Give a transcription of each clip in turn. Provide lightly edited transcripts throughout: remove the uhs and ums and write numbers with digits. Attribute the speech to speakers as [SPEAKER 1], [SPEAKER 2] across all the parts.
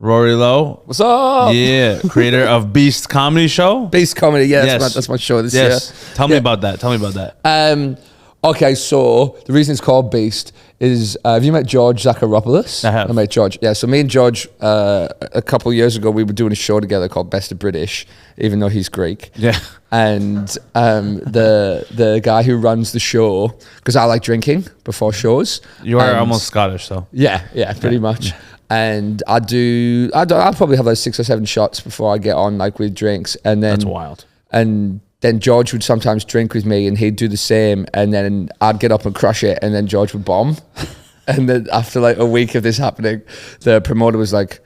[SPEAKER 1] Rory Lowe.
[SPEAKER 2] What's up?
[SPEAKER 1] Yeah, creator of Beast Comedy Show.
[SPEAKER 2] Beast Comedy, yeah, that's my show this year.
[SPEAKER 1] Tell me about that. Tell me about that.
[SPEAKER 2] Okay, so the reason it's called Beast is, have you met George Zacharopoulos?
[SPEAKER 1] I have.
[SPEAKER 2] I met George. Yeah, so me and George, a couple of years ago, we were doing a show together called Best of British, even though he's Greek.
[SPEAKER 1] Yeah.
[SPEAKER 2] And the guy who runs the show, because I like drinking before shows.
[SPEAKER 1] You are almost Scottish, so.
[SPEAKER 2] Yeah, pretty much. And I'll probably have like 6 or 7 shots before I get on, like with drinks. And then
[SPEAKER 1] That's wild.
[SPEAKER 2] And then George would sometimes drink with me and he'd do the same, and then I'd get up and crush it, and then George would bomb. And then after like a week of this happening, the promoter was like,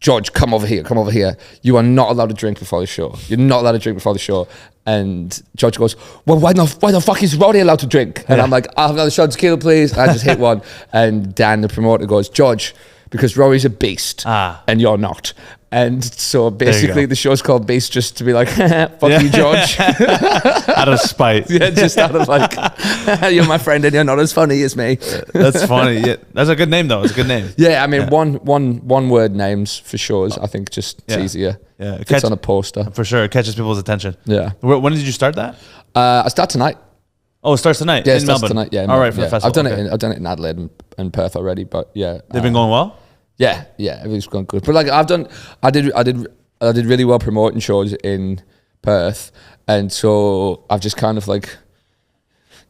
[SPEAKER 2] George, come over here. You are not allowed to drink before the show. You're not allowed to drink before the show. And George goes, well, why the fuck is Roddy allowed to drink? And I'm like, I'll have another shot of tequila, please. And I just hit one. And Dan, the promoter, goes, George, because Rory's a beast and you're not. And so basically the show's called Beast just to be like, fuck you, George.
[SPEAKER 1] Out of spite.
[SPEAKER 2] Yeah, just out of like, you're my friend and you're not as funny as me.
[SPEAKER 1] That's funny. Yeah, that's a good name though. It's a good name.
[SPEAKER 2] Yeah, I mean, one word names for shows, I think just it's easier.
[SPEAKER 1] Yeah,
[SPEAKER 2] it's on a poster.
[SPEAKER 1] For sure. It catches people's attention.
[SPEAKER 2] Yeah.
[SPEAKER 1] When did you start that?
[SPEAKER 2] I start tonight.
[SPEAKER 1] Oh, it starts tonight?
[SPEAKER 2] Yeah,
[SPEAKER 1] in Melbourne?
[SPEAKER 2] Tonight. Yeah.
[SPEAKER 1] All right, for the festival.
[SPEAKER 2] I've done it in Adelaide and Perth already, but yeah.
[SPEAKER 1] They've been going well?
[SPEAKER 2] Yeah, everything's going good. But like I did really well promoting shows in Perth, and so I've just kind of like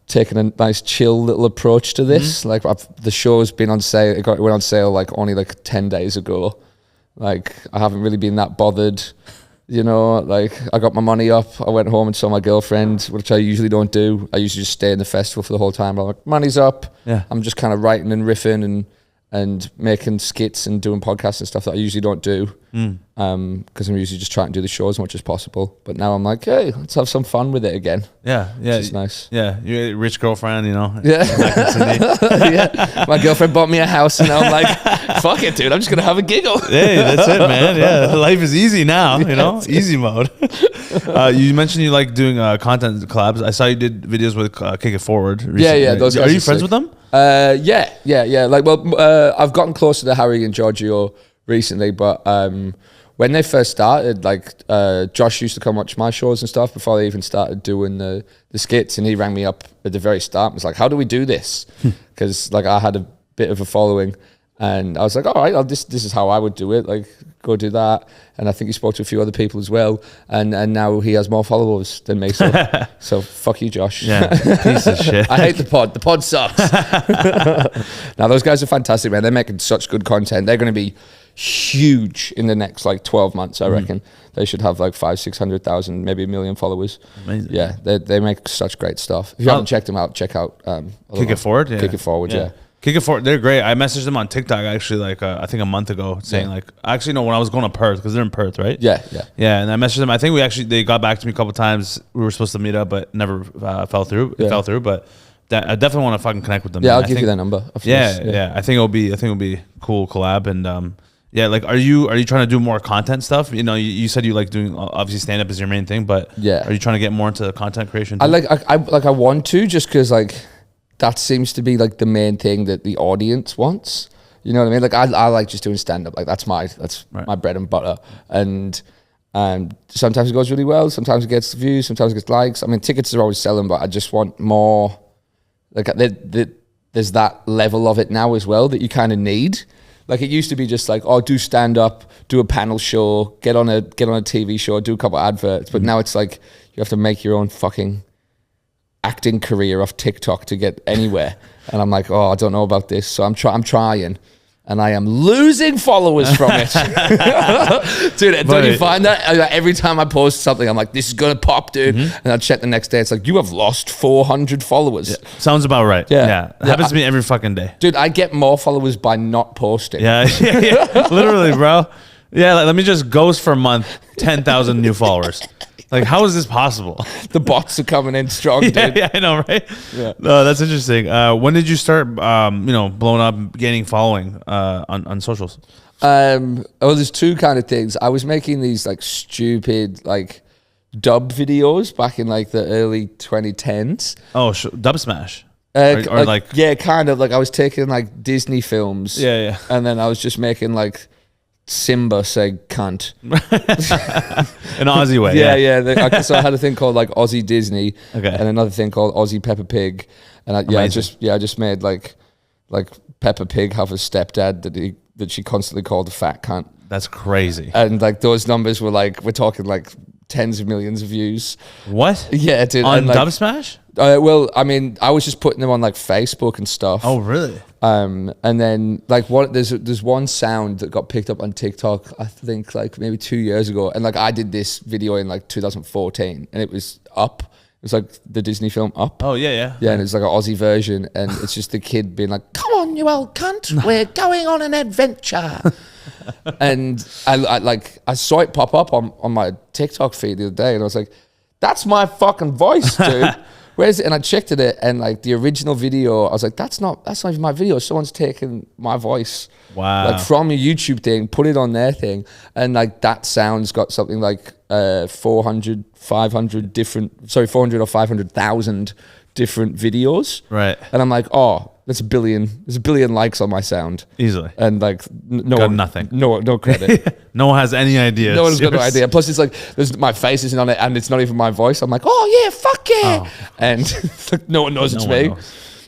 [SPEAKER 2] taken a nice chill little approach to this. Like the show's been on sale. It went on sale like only like 10 days ago. Like I haven't really been that bothered. You know, like I got my money up. I went home and saw my girlfriend, which I usually don't do. I usually just stay in the festival for the whole time. But I'm like, money's up. Yeah. I'm just kind of writing and riffing and making skits and doing podcasts and stuff that I usually don't do. Because I'm usually just trying to do the show as much as possible. But now I'm like, hey, let's have some fun with it again. Yeah. It's nice.
[SPEAKER 1] Yeah. You're a rich girlfriend, you know.
[SPEAKER 2] Yeah. Yeah. My girlfriend bought me a house and now I'm like, fuck it, dude. I'm just going to have a giggle.
[SPEAKER 1] Hey, that's it, man. Yeah. Life is easy now, you know. Easy mode. You mentioned you like doing content collabs. I saw you did videos with Kick It Forward recently.
[SPEAKER 2] Yeah. Those guys
[SPEAKER 1] are you friends with them?
[SPEAKER 2] Yeah. Like, well, I've gotten closer to Harry and Giorgio recently, but when they first started, like Josh used to come watch my shows and stuff before they even started doing the skits, and he rang me up at the very start and was like, how do we do this? Because like I had a bit of a following, and I was like, all right, this is how I would do it, like go do that. And I think he spoke to a few other people as well, and now he has more followers than me, so fuck you, Josh.
[SPEAKER 1] Yeah, piece of shit.
[SPEAKER 2] I hate the pod sucks. Now those guys are fantastic, man. They're making such good content. They're going to be huge in the next like 12 months, I reckon. They should have like 500,000-600,000, maybe 1 million followers.
[SPEAKER 1] Amazing.
[SPEAKER 2] Yeah, they make such great stuff. If you haven't checked them out, check out
[SPEAKER 1] Kick It Forward.
[SPEAKER 2] Kick It Forward. Yeah.
[SPEAKER 1] Kick It Forward, they're great. I messaged them on TikTok actually, like I think a month ago, saying like, actually no, when I was going to Perth, because they're in Perth, right?
[SPEAKER 2] Yeah.
[SPEAKER 1] And I messaged them. I think they got back to me a couple of times. We were supposed to meet up, but never fell through. It fell through, but I definitely want to fucking connect with them.
[SPEAKER 2] Yeah, I'll give you their number.
[SPEAKER 1] Yeah. I think it'll be cool collab, and yeah, like are you trying to do more content stuff? You know, you said you like doing, obviously stand up is your main thing, but are you trying to get more into content creation too?
[SPEAKER 2] I want to, just because like that seems to be like the main thing that the audience wants. You know what I mean? Like I like just doing stand up. Like that's my bread and butter. And sometimes it goes really well. Sometimes it gets views. Sometimes it gets likes. I mean, tickets are always selling, but I just want more. Like there's that level of it now as well that you kind of need. Like it used to be just like, oh, do stand up, do a panel show, get on a TV show, do a couple of adverts. But now it's like you have to make your own fucking acting career off TikTok to get anywhere. And I'm like, oh, I don't know about this. So I'm trying. And I am losing followers from it. Dude, don't you find that? Every time I post something, I'm like, this is going to pop, dude. And I check the next day. It's like, you have lost 400 followers.
[SPEAKER 1] Yeah. Sounds about right. Yeah. It happens to me every fucking day.
[SPEAKER 2] Dude, I get more followers by not posting.
[SPEAKER 1] Yeah. Literally, bro. Yeah, like, let me just ghost for a month, 10,000 new followers. Like, how is this possible?
[SPEAKER 2] The bots are coming in strong, dude.
[SPEAKER 1] Yeah, I know, right? Yeah. No, that's interesting. When did you start, blowing up, gaining following on socials?
[SPEAKER 2] Well, there's two kind of things. I was making these like stupid like dub videos back in like the early 2010s.
[SPEAKER 1] Oh, Dub Smash. Or
[SPEAKER 2] yeah, kind of like I was taking like Disney films.
[SPEAKER 1] Yeah.
[SPEAKER 2] And then I was just making like Simba say cunt.
[SPEAKER 1] An Aussie way.
[SPEAKER 2] Yeah. So I had a thing called like Aussie Disney,
[SPEAKER 1] okay,
[SPEAKER 2] and another thing called Aussie Peppa Pig, and I just made like Peppa Pig have a stepdad that she constantly called a fat cunt.
[SPEAKER 1] That's crazy.
[SPEAKER 2] And like those numbers were like, we're talking like tens of millions of views.
[SPEAKER 1] What?
[SPEAKER 2] Yeah, dude.
[SPEAKER 1] On
[SPEAKER 2] like,
[SPEAKER 1] Dub Smash?
[SPEAKER 2] Well, I mean, I was just putting them on like Facebook and stuff.
[SPEAKER 1] Oh, really?
[SPEAKER 2] And then like there's one sound that got picked up on TikTok, I think like maybe 2 years ago. And like I did this video in like 2014 and it was Up. It was like the Disney film Up.
[SPEAKER 1] Oh, yeah.
[SPEAKER 2] Yeah, and it's like an Aussie version. And it's just the kid being like, come on, you old cunt. We're going on an adventure. And I saw it pop up on my TikTok feed the other day. And I was like, that's my fucking voice, dude. Where is it? And I checked it, and like the original video, I was like, that's not even my video. Someone's taken my voice.
[SPEAKER 1] Wow.
[SPEAKER 2] Like from a YouTube thing, put it on their thing. And like that sound's got something like 400 or 500,000 different videos.
[SPEAKER 1] Right.
[SPEAKER 2] And I'm like, oh, there's a billion likes on my sound.
[SPEAKER 1] Easily.
[SPEAKER 2] And like
[SPEAKER 1] nothing.
[SPEAKER 2] No credit.
[SPEAKER 1] No one has any idea.
[SPEAKER 2] No one's got no idea. Plus it's like my face isn't on it and it's not even my voice. I'm like, oh yeah, fuck yeah. Oh. And like, no one knows it's me.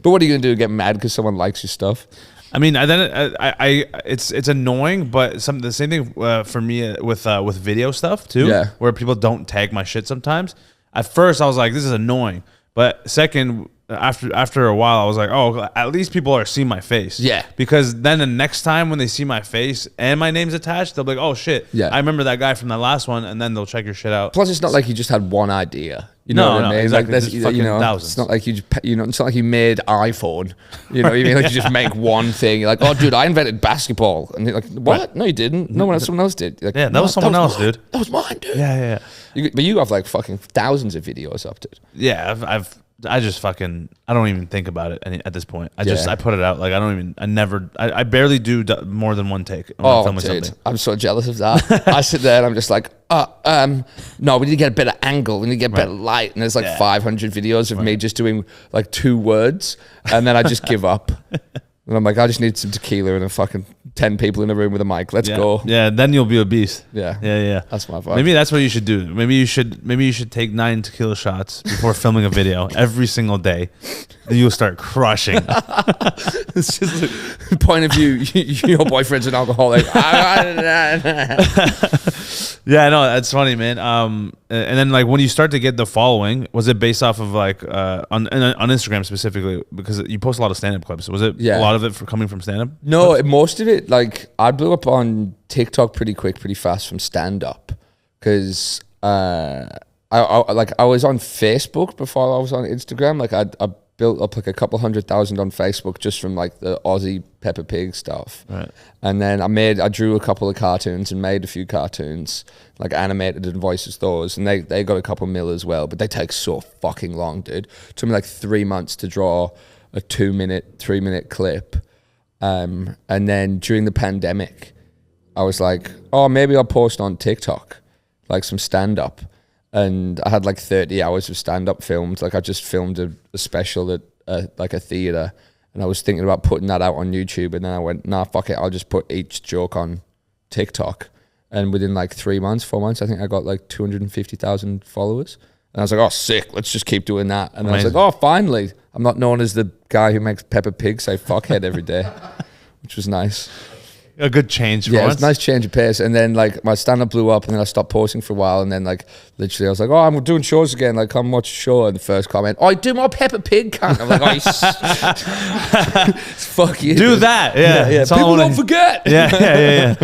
[SPEAKER 2] But what are you gonna do? Get mad because someone likes your stuff?
[SPEAKER 1] I mean, it's annoying, but the same thing for me with video stuff too.
[SPEAKER 2] Yeah.
[SPEAKER 1] Where people don't tag my shit sometimes. At first, I was like, this is annoying. But second, after a while, I was like, oh, at least people are seeing my face.
[SPEAKER 2] Yeah.
[SPEAKER 1] Because then the next time when they see my face and my name's attached, they'll be like, oh shit,
[SPEAKER 2] yeah,
[SPEAKER 1] I remember that guy from that last one, and then they'll check your shit out.
[SPEAKER 2] Plus, it's not like you just had one idea. You know what I mean?
[SPEAKER 1] Exactly.
[SPEAKER 2] Like
[SPEAKER 1] thousands.
[SPEAKER 2] It's not like it's not like you made iPhone. You know what I mean? Like you just make one thing. You're like, oh, dude, I invented basketball, and you're like, what? Right. No, you didn't. No, someone else did. Like,
[SPEAKER 1] yeah, that was someone else, dude.
[SPEAKER 2] That was mine, dude.
[SPEAKER 1] Yeah.
[SPEAKER 2] But you have like fucking thousands of videos up, dude.
[SPEAKER 1] Yeah, I don't even think about it at this point. I put it out. Like I barely do more than one take when I'm filming
[SPEAKER 2] dude,
[SPEAKER 1] something.
[SPEAKER 2] I'm so jealous of that. I sit there and I'm just like, no, we need to get a better angle. We need to get better light. And there's like 500 videos of me just doing like 2 words. And then I just give up. And I'm like, I just need some tequila and a fucking 10 people in a room with a mic. Let's go.
[SPEAKER 1] Yeah, then you'll be a beast.
[SPEAKER 2] Yeah. That's my vibe.
[SPEAKER 1] Maybe that's what you should do. Maybe you should take 9 tequila shots before filming a video every single day. Then you'll start crushing.
[SPEAKER 2] It's just the point of view, your boyfriend's an alcoholic.
[SPEAKER 1] Yeah, no, that's funny, man. And then like when you start to get the following, was it based off of like on Instagram specifically, because you post a lot of stand-up clips? Was it a lot of it coming from stand-up?
[SPEAKER 2] No, most of it, like I blew up on TikTok pretty fast from stand-up, because I was on Facebook before I was on Instagram. Like I built up like a couple 100,000 on Facebook just from like the Aussie Peppa Pig stuff.
[SPEAKER 1] Right.
[SPEAKER 2] And then I drew a couple of cartoons and made a few cartoons, like animated and voices those, and they got a couple mil as well, but they take so fucking long, dude. It took me like 3 months to draw a 2-minute, 3-minute clip. And then during the pandemic, I was like, oh, maybe I'll post on TikTok, like some stand-up. And I had like 30 hours of stand-up filmed. Like I just filmed a special at like a theater, and I was thinking about putting that out on YouTube. And then I went, nah, fuck it. I'll just put each joke on TikTok. And within like 4 months, I think I got like 250,000 followers. And I was like, oh, sick. Let's just keep doing that. And I was like, oh, finally, I'm not known as the guy who makes Peppa Pig say fuckhead every day, which was nice.
[SPEAKER 1] A good change for once.
[SPEAKER 2] Yeah, it's a nice change of pace. And then like my stand-up blew up, and then I stopped posting for a while, and then like literally I was like, oh, I'm doing shows again, like come watch a show. And the first comment, oh, I do more Peppa Pig, cunt. I'm like, oh, fuck you.
[SPEAKER 1] Do that. Yeah.
[SPEAKER 2] People don't forget.
[SPEAKER 1] Yeah.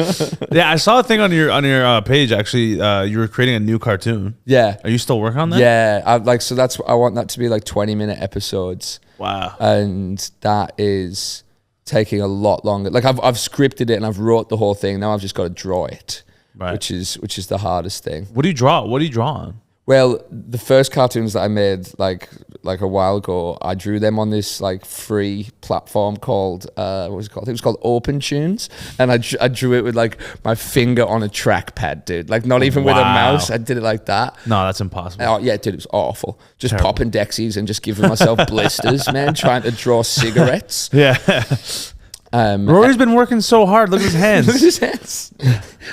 [SPEAKER 1] Yeah, I saw a thing on your page actually. You were creating a new cartoon.
[SPEAKER 2] Yeah.
[SPEAKER 1] Are you still working on that?
[SPEAKER 2] Yeah. I want that to be like 20-minute episodes.
[SPEAKER 1] Wow.
[SPEAKER 2] And that is taking a lot longer. Like I've scripted it and I've wrote the whole thing. Now I've just got to draw it, right, which is the hardest thing.
[SPEAKER 1] What do you draw? What do you draw on?
[SPEAKER 2] Well, the first cartoons that I made like a while ago, I drew them on this like free platform called what was it called? It was called Open Tunes, and I drew it with like my finger on a trackpad, dude. Like not even with a mouse. I did it like that.
[SPEAKER 1] No, that's impossible.
[SPEAKER 2] Oh yeah, dude, it was awful. Just popping Dexies and just giving myself blisters, man, trying to draw cigarettes.
[SPEAKER 1] Yeah. Rory's been working so hard. Look at his hands.
[SPEAKER 2] Look at his hands.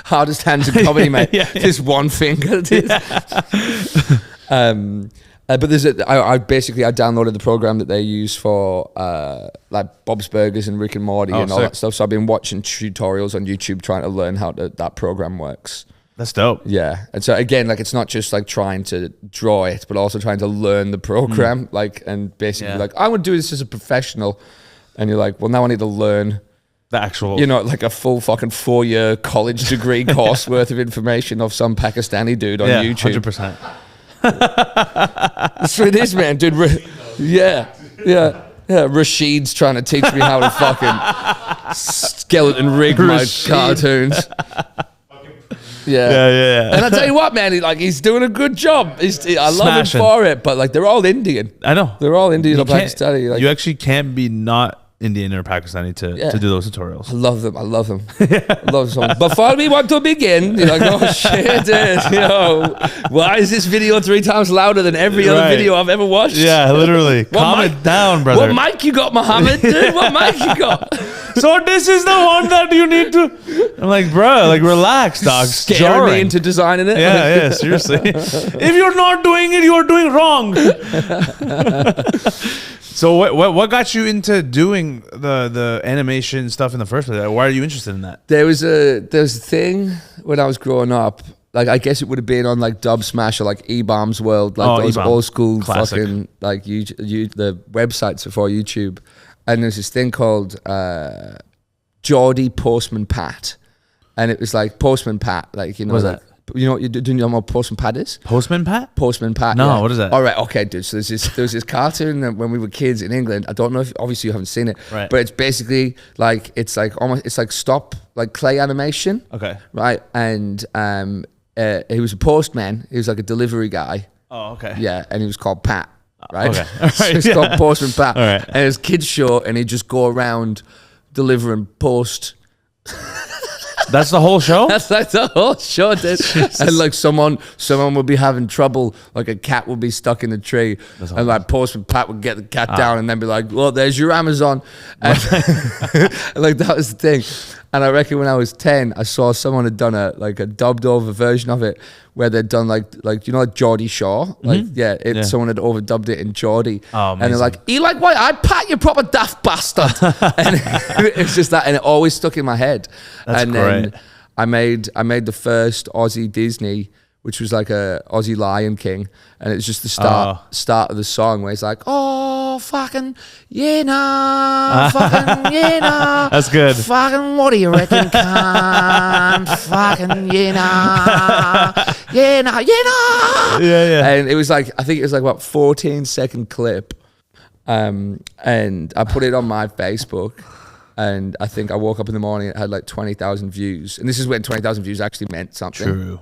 [SPEAKER 2] Hardest hands in comedy, mate. Just one finger. But there's I downloaded the program that they use for like Bob's Burgers and Rick and Morty and all that stuff. So I've been watching tutorials on YouTube trying to learn how that program works.
[SPEAKER 1] That's dope.
[SPEAKER 2] Yeah. And so again, like it's not just like trying to draw it, but also trying to learn the program, like, and basically like, I would do this as a professional. And you're like, well, now I need to learn
[SPEAKER 1] the actual,
[SPEAKER 2] like a full fucking 4-year college degree course worth of information of some Pakistani dude on YouTube.
[SPEAKER 1] 100%.
[SPEAKER 2] That's what it is, man, dude. Rashid's trying to teach me how to fucking skeleton rig my cartoons. Yeah. And I tell you what, man, he's doing a good job. I love him for it, but like they're all Indian.
[SPEAKER 1] I know.
[SPEAKER 2] They're all Indian or Pakistani. Like,
[SPEAKER 1] you actually can't be not Indian or Pakistani to do those tutorials.
[SPEAKER 2] I love them. I love them. Before we want to begin, you're like, oh shit, dude, why is this video 3 times louder than every other video I've ever watched?
[SPEAKER 1] Yeah, literally. Calm it down, brother.
[SPEAKER 2] What mic you got, Muhammad, dude? What mic you got?
[SPEAKER 1] So this is the one that you need to... I'm like, bro, like relax, dog.
[SPEAKER 2] Scaring me into designing it.
[SPEAKER 1] Yeah, seriously. If you're not doing it, you're doing wrong. So what got you into doing the animation stuff in the first place? Why are you interested in that?
[SPEAKER 2] There was a thing when I was growing up. Like I guess it would have been on like Dub Smash or like E-Bombs World, like those old school fucking like the websites before YouTube. And there's this thing called Geordie Postman Pat, and it was like Postman Pat, like
[SPEAKER 1] what is that?
[SPEAKER 2] You know what you know what Postman Pat is?
[SPEAKER 1] Postman Pat?
[SPEAKER 2] Postman Pat.
[SPEAKER 1] No, what is that?
[SPEAKER 2] All right, okay, dude. So there was this cartoon that when we were kids in England. I don't know if obviously you haven't seen it,
[SPEAKER 1] right?
[SPEAKER 2] But it's basically like it's like stop like clay animation.
[SPEAKER 1] Okay.
[SPEAKER 2] Right, and he was a postman. He was like a delivery guy.
[SPEAKER 1] Oh, okay.
[SPEAKER 2] Yeah, and he was called Pat. Right.
[SPEAKER 1] Okay. All right.
[SPEAKER 2] So it's called Postman Pat.
[SPEAKER 1] All right.
[SPEAKER 2] And it's kids show, and he'd just go around delivering post.
[SPEAKER 1] That's the whole show?
[SPEAKER 2] That's like the whole show, dude. And like someone would be having trouble, like a cat would be stuck in the tree, and like Postman Pat would get the cat down and then be like, well, there's your Amazon. And like that was the thing. And I reckon when I was 10, I saw someone had done a dubbed over version of it where they'd done like Geordie Shaw. Like, someone had overdubbed it in Geordie.
[SPEAKER 1] Oh,
[SPEAKER 2] and they're like, you like white eyed Pat, you proper daft bastard. And it's just that, and it always stuck in my head.
[SPEAKER 1] That's
[SPEAKER 2] and
[SPEAKER 1] great.
[SPEAKER 2] Then I made the first Aussie Disney, which was like a Aussie Lion King, and it's just the start of the song where he's like, oh fucking yeah nah, fucking yeah nah.
[SPEAKER 1] That's good.
[SPEAKER 2] Fucking what do you reckon, cunt? Fucking yeah nah, yeah nah, yeah nah.
[SPEAKER 1] Yeah.
[SPEAKER 2] And it was like, I think it was like what 14-second clip, and I put it on my Facebook. And I think I woke up in the morning, it had like 20,000 views. And this is when 20,000 views actually meant something.
[SPEAKER 1] True.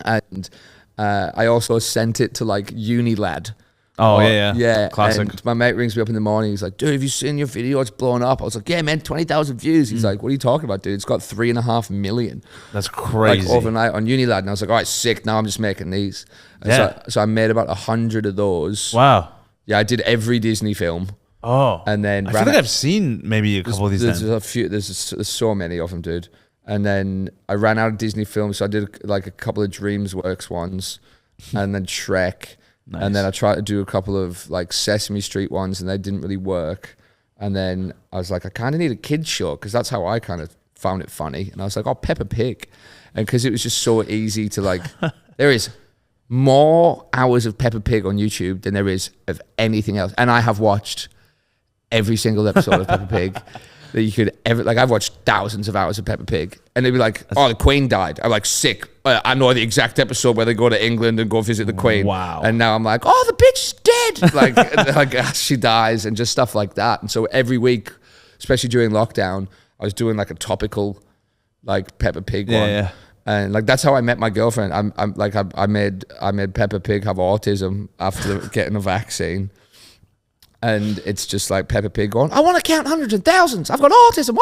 [SPEAKER 2] And I also sent it to like Unilad.
[SPEAKER 1] Oh, yeah. Classic.
[SPEAKER 2] And my mate rings me up in the morning. He's like, dude, have you seen your video? It's blown up. I was like, yeah, man, 20,000 views. He's like, what are you talking about, dude? It's got 3.5 million.
[SPEAKER 1] That's crazy.
[SPEAKER 2] Like overnight on Unilad. And I was like, all right, sick. Now I'm just making these. And so I made about 100 of those.
[SPEAKER 1] Wow.
[SPEAKER 2] Yeah, I did every Disney film.
[SPEAKER 1] Oh,
[SPEAKER 2] and then
[SPEAKER 1] I feel like I've seen maybe a couple of these.
[SPEAKER 2] There's a few. There's so many of them, dude. And then I ran out of Disney films, so I did like a couple of DreamWorks ones, and then Shrek, and then I tried to do a couple of like Sesame Street ones, and they didn't really work. And then I was like, I kind of need a kids show because that's how I kind of found it funny. And I was like, oh, Peppa Pig, and because it was just so easy to like, there is more hours of Peppa Pig on YouTube than there is of anything else, and I have watched every single episode of Peppa Pig that you could ever, like I've watched thousands of hours of Peppa Pig, and they'd be like, oh, the Queen died. I'm like, sick. I know the exact episode where they go to England and go visit the Queen.
[SPEAKER 1] Wow.
[SPEAKER 2] And now I'm like, oh, the bitch is dead. like she dies and just stuff like that. And so every week, especially during lockdown, I was doing like a topical like Peppa Pig one.
[SPEAKER 1] Yeah.
[SPEAKER 2] And like that's how I met my girlfriend. I made Peppa Pig have autism after getting a vaccine. And it's just like Peppa Pig going, I want to count hundreds and thousands. I've got autism.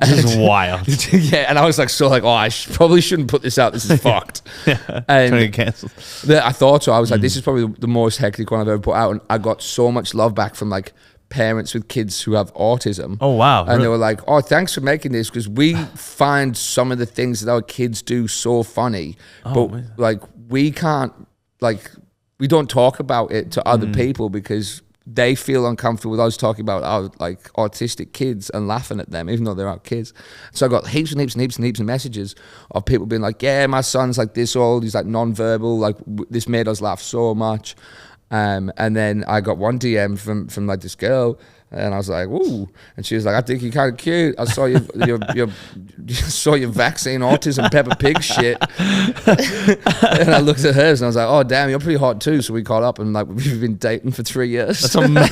[SPEAKER 1] This is wild.
[SPEAKER 2] Yeah, and I was like, oh, I probably shouldn't put this out. This is fucked. And
[SPEAKER 1] trying to get cancelled.
[SPEAKER 2] I thought so. I was like, this is probably the most hectic one I've ever put out. And I got so much love back from like parents with kids who have autism.
[SPEAKER 1] Oh, wow.
[SPEAKER 2] And they were like, oh, thanks for making this, because we find some of the things that our kids do so funny, but like we can't, like, we don't talk about it to other people because they feel uncomfortable with us talking about our like autistic kids and laughing at them, even though they're our kids. So I got heaps and heaps and heaps and heaps of messages of people being like, yeah, my son's like this old, he's like non-verbal, like this made us laugh so much. And then I got one DM from like this girl, and I was like, ooh. And she was like, I think you're kind of cute. I saw your saw your vaccine autism Peppa Pig shit. And I looked at hers and I was like, oh damn, you're pretty hot too. So we caught up and like we've been dating for 3 years.
[SPEAKER 1] That's amazing.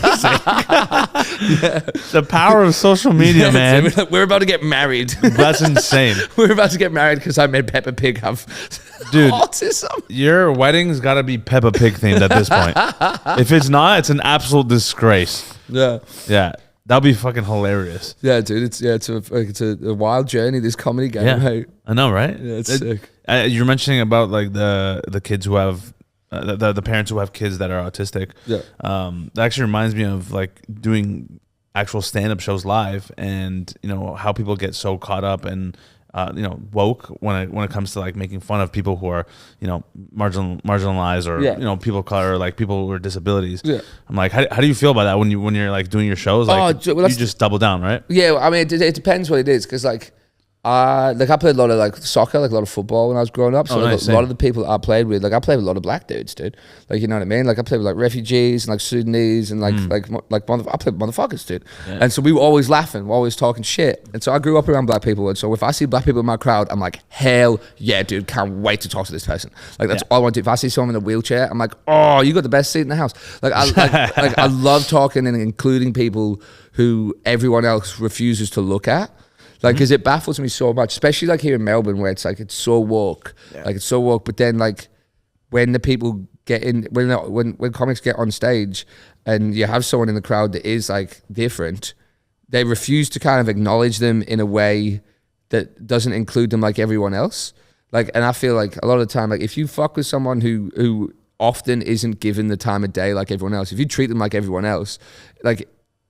[SPEAKER 1] The power of social media, man.
[SPEAKER 2] We're about to get married.
[SPEAKER 1] That's insane.
[SPEAKER 2] We're about to get married because I made Peppa Pig have autism.
[SPEAKER 1] Your wedding's got to be Peppa Pig themed at this point. If it's not, it's an absolute disgrace.
[SPEAKER 2] Yeah.
[SPEAKER 1] Yeah. That'll be fucking hilarious.
[SPEAKER 2] Yeah, dude. It's a wild journey, this comedy game.
[SPEAKER 1] Yeah.
[SPEAKER 2] Right?
[SPEAKER 1] I know, right?
[SPEAKER 2] Yeah, it's sick.
[SPEAKER 1] You're mentioning about like the kids who have the parents who have kids that are autistic.
[SPEAKER 2] Yeah.
[SPEAKER 1] That actually reminds me of like doing actual stand-up shows live, and you know how people get so caught up and you know, woke when it comes to like making fun of people who are, you know, marginalized or you know, people of color or like people with disabilities. Yeah. I'm like, how do you feel about that when you're like doing your shows? Like, you just double down, right?
[SPEAKER 2] Yeah, I mean, it depends what it is, because like I played a lot of like soccer, like a lot of football when I was growing up. So a lot of the people I played with, like I played with a lot of black dudes, dude. Like, you know what I mean? Like I played with like refugees and like Sudanese and like I played with motherfuckers, dude. Yeah. And so we were always laughing, we're always talking shit. And so I grew up around black people, and so if I see black people in my crowd, I'm like, hell yeah, dude, can't wait to talk to this person. Like that's all I want to do. If I see someone in a wheelchair, I'm like, oh, you got the best seat in the house. Like I love talking and including people who everyone else refuses to look at. Like, because it baffles me so much, especially like here in Melbourne, where it's like, it's so woke. Yeah. Like, it's so woke. But then, like, when the people get in, when comics get on stage and you have someone in the crowd that is, like, different, they refuse to kind of acknowledge them in a way that doesn't include them like everyone else. Like, and I feel like a lot of the time, like, if you fuck with someone who often isn't given the time of day like everyone else, if you treat them like everyone else, like,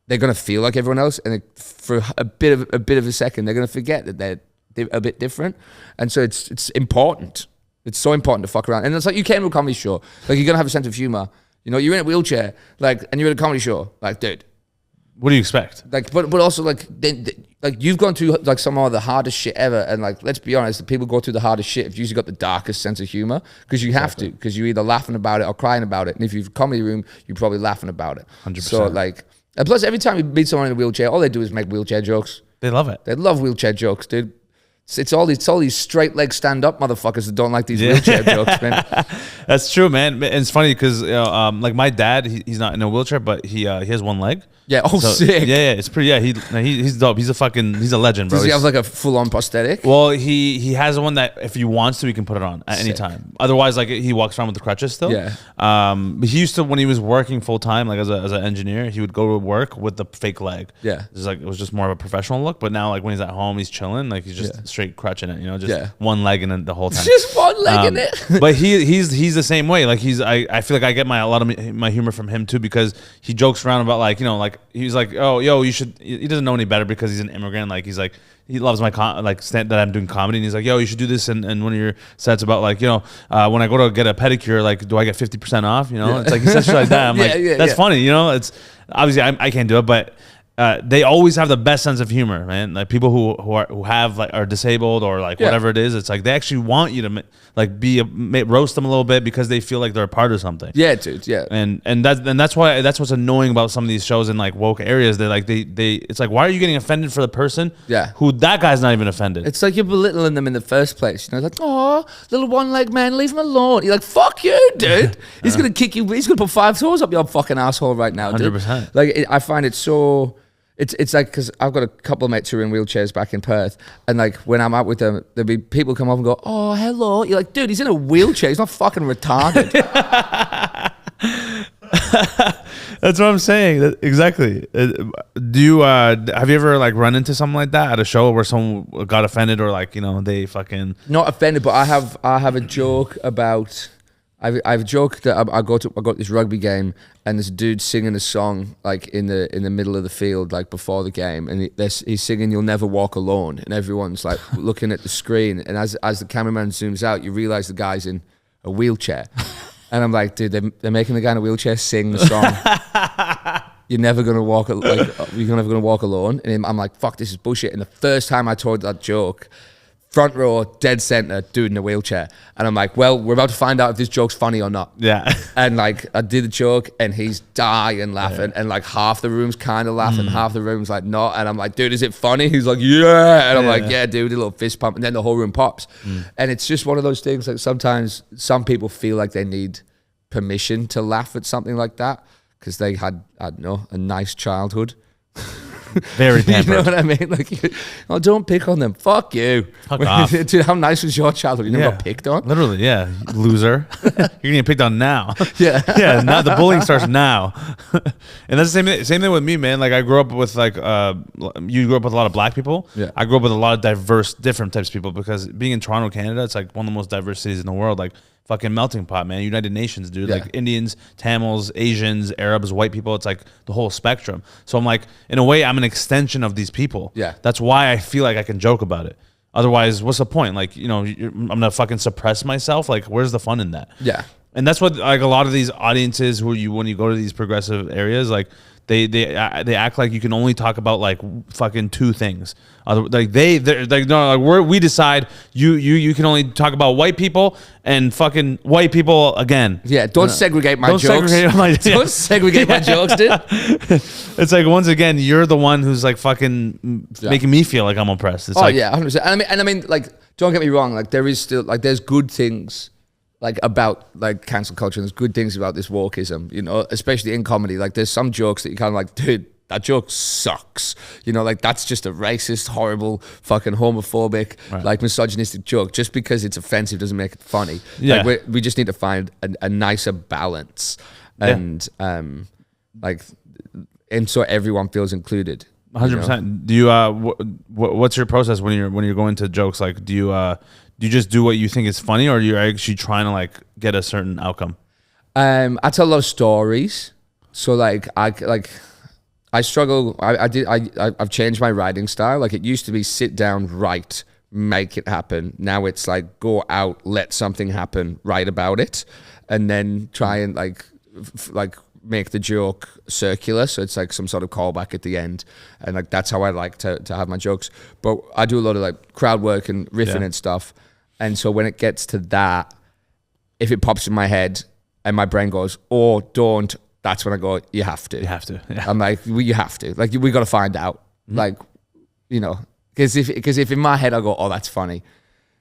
[SPEAKER 2] they're gonna feel like everyone else, and for a bit of a second, they're gonna forget that they're a bit different. And so it's important. It's so important to fuck around. And it's like, you came to a comedy show, like you're gonna have a sense of humor. You know, you're in a wheelchair, like, and you're at a comedy show, like, dude.
[SPEAKER 1] What do you expect?
[SPEAKER 2] Like, but also like, like you've gone through like some of the hardest shit ever, and like, let's be honest, the people go through the hardest shit have usually got the darkest sense of humor, because you have to, because you're either laughing about it or crying about it. And if you've a comedy room, you're probably laughing about it.
[SPEAKER 1] 100%.
[SPEAKER 2] So like. And plus, every time you meet someone in a wheelchair, all they do is make wheelchair jokes.
[SPEAKER 1] They love it.
[SPEAKER 2] They love wheelchair jokes, dude. It's all these straight leg stand up motherfuckers that don't like these wheelchair jokes, man.
[SPEAKER 1] That's true, man. And it's funny because like my dad, he's not in a wheelchair, but he has one leg.
[SPEAKER 2] Yeah. Oh, so, sick.
[SPEAKER 1] Yeah. It's pretty. Yeah. He's dope. He's a legend, bro.
[SPEAKER 2] Does he have like a full on prosthetic?
[SPEAKER 1] Well, he has one that if he wants to, he can put it on at any time. Otherwise, like he walks around with the crutches still.
[SPEAKER 2] Yeah.
[SPEAKER 1] But he used to, when he was working full time, like as an engineer, he would go to work with the fake leg.
[SPEAKER 2] Yeah.
[SPEAKER 1] It was just more of a professional look. But now, like when he's at home, he's chilling. Like he's just straight crutching it. You know, just one leg in it the whole time.
[SPEAKER 2] Just one leg in it.
[SPEAKER 1] But he's the same way. Like I feel like I get a lot of my humor from him too, because he jokes around about like, you know, like he's like, oh, yo, you should. He doesn't know any better because he's an immigrant. Like he's like, he loves my that I'm doing comedy, and he's like, yo, you should do this. And one of your sets about like, you know, when I go to get a pedicure, like, do I get 50% off? You know, it's like he says shit like that. I'm like, that's funny. You know, it's obviously I can't do it, but. They always have the best sense of humor, man. Like people who have like are disabled or like whatever it is. It's like they actually want you to like roast them a little bit because they feel like they're a part of something. Yeah, dude. Yeah. And that's what's annoying about some of these shows in like woke areas. They're like they it's like, why are you getting offended for the person? Yeah. Who that guy's not even offended.
[SPEAKER 2] It's like you're belittling them in the first place. You know, like, oh, little one-leg man, leave him alone. You're like, fuck you, dude. He's gonna kick you. He's gonna put 5 toes up your fucking asshole right now, dude. 100%. Like I find it so. It's like, because I've got a couple of mates who are in wheelchairs back in Perth, and like when I'm out with them, there'll be people come up and go, oh, hello. You're like, dude, he's in a wheelchair. He's not fucking retarded.
[SPEAKER 1] That's what I'm saying. Exactly. Do you have you ever like run into something like that at a show where someone got offended or like, you know, they fucking
[SPEAKER 2] not offended, but I have a joke about I've a joke that I go to this rugby game, and there's a dude singing a song like in the middle of the field, like before the game, and he's singing "You'll Never Walk Alone," and everyone's like looking at the screen, and as the cameraman zooms out, you realize the guy's in a wheelchair, and I'm like, dude, they're making the guy in a wheelchair sing the song. You're never gonna walk alone, and I'm like, fuck, this is bullshit. And the first time I told that joke, front row, dead center, dude in a wheelchair. And I'm like, well, we're about to find out if this joke's funny or not.
[SPEAKER 1] Yeah.
[SPEAKER 2] And like, I did the joke and he's dying laughing. Yeah. And like half the room's kind of laughing, half the room's like not. And I'm like, dude, is it funny? He's like, yeah. And I'm like, yeah, dude, a little fist pump. And then the whole room pops. And it's just one of those things, like sometimes some people feel like they need permission to laugh at something like that because they had, I don't know, a nice childhood.
[SPEAKER 1] Very pampered.
[SPEAKER 2] You know what I mean? Like, oh, don't pick on them. Fuck you.
[SPEAKER 1] Fuck off.
[SPEAKER 2] Dude, how nice was your childhood? You never got picked on?
[SPEAKER 1] Literally, yeah. Loser. You're going to get picked on now.
[SPEAKER 2] Yeah.
[SPEAKER 1] Yeah, now the bullying starts now. And that's the same thing with me, man. Like, I grew up with, like, you grew up with a lot of black people.
[SPEAKER 2] Yeah.
[SPEAKER 1] I grew up with a lot of diverse, different types of people because being in Toronto, Canada, it's like one of the most diverse cities in the world. Like, fucking melting pot, man. United Nations, dude. Yeah. Like Indians, Tamils, Asians, Arabs, white people. It's like the whole spectrum. So I'm like, in a way, I'm an extension of these people.
[SPEAKER 2] Yeah.
[SPEAKER 1] That's why I feel like I can joke about it. Otherwise, what's the point? Like, you know, I'm gonna fucking suppress myself. Like, where's the fun in that?
[SPEAKER 2] Yeah.
[SPEAKER 1] And that's what like a lot of these audiences who when you go to these progressive areas, like they act like you can only talk about like fucking two things. Like they're like no, like we decide you can only talk about white people and fucking white people again.
[SPEAKER 2] Yeah, don't segregate my jokes. Don't segregate my jokes, dude.
[SPEAKER 1] It's like once again you're the one who's like fucking making me feel like I'm oppressed. It's like,
[SPEAKER 2] yeah, 100%. And I mean, like, don't get me wrong. Like, there is still like there's good things. Like about like cancel culture, and there's good things about this wokeism, you know, especially in comedy. Like there's some jokes that you kind of like, dude, that joke sucks. You know, like that's just a racist, horrible, fucking homophobic, like misogynistic joke. Just because it's offensive doesn't make it funny.
[SPEAKER 1] Yeah.
[SPEAKER 2] Like we just need to find a nicer balance, and like, and so everyone feels included.
[SPEAKER 1] 100%. Do you what's your process when you're going to jokes? Like, do you just do what you think is funny, or are you actually trying to like get a certain outcome?
[SPEAKER 2] I tell a lot of stories, so like I struggle. I've changed my writing style. Like it used to be sit down, write, make it happen. Now it's like go out, let something happen, write about it, and then try and like make the joke circular, so it's like some sort of callback at the end, and like that's how I like to have my jokes. But I do a lot of like crowd work and riffing and stuff, and so when it gets to that, if it pops in my head and my brain goes, "Oh, don't," that's when I go, "You have to." Yeah. I'm like, well, you have to. Like we got to find out. Like, you know, because if in my head I go, "Oh, that's funny,"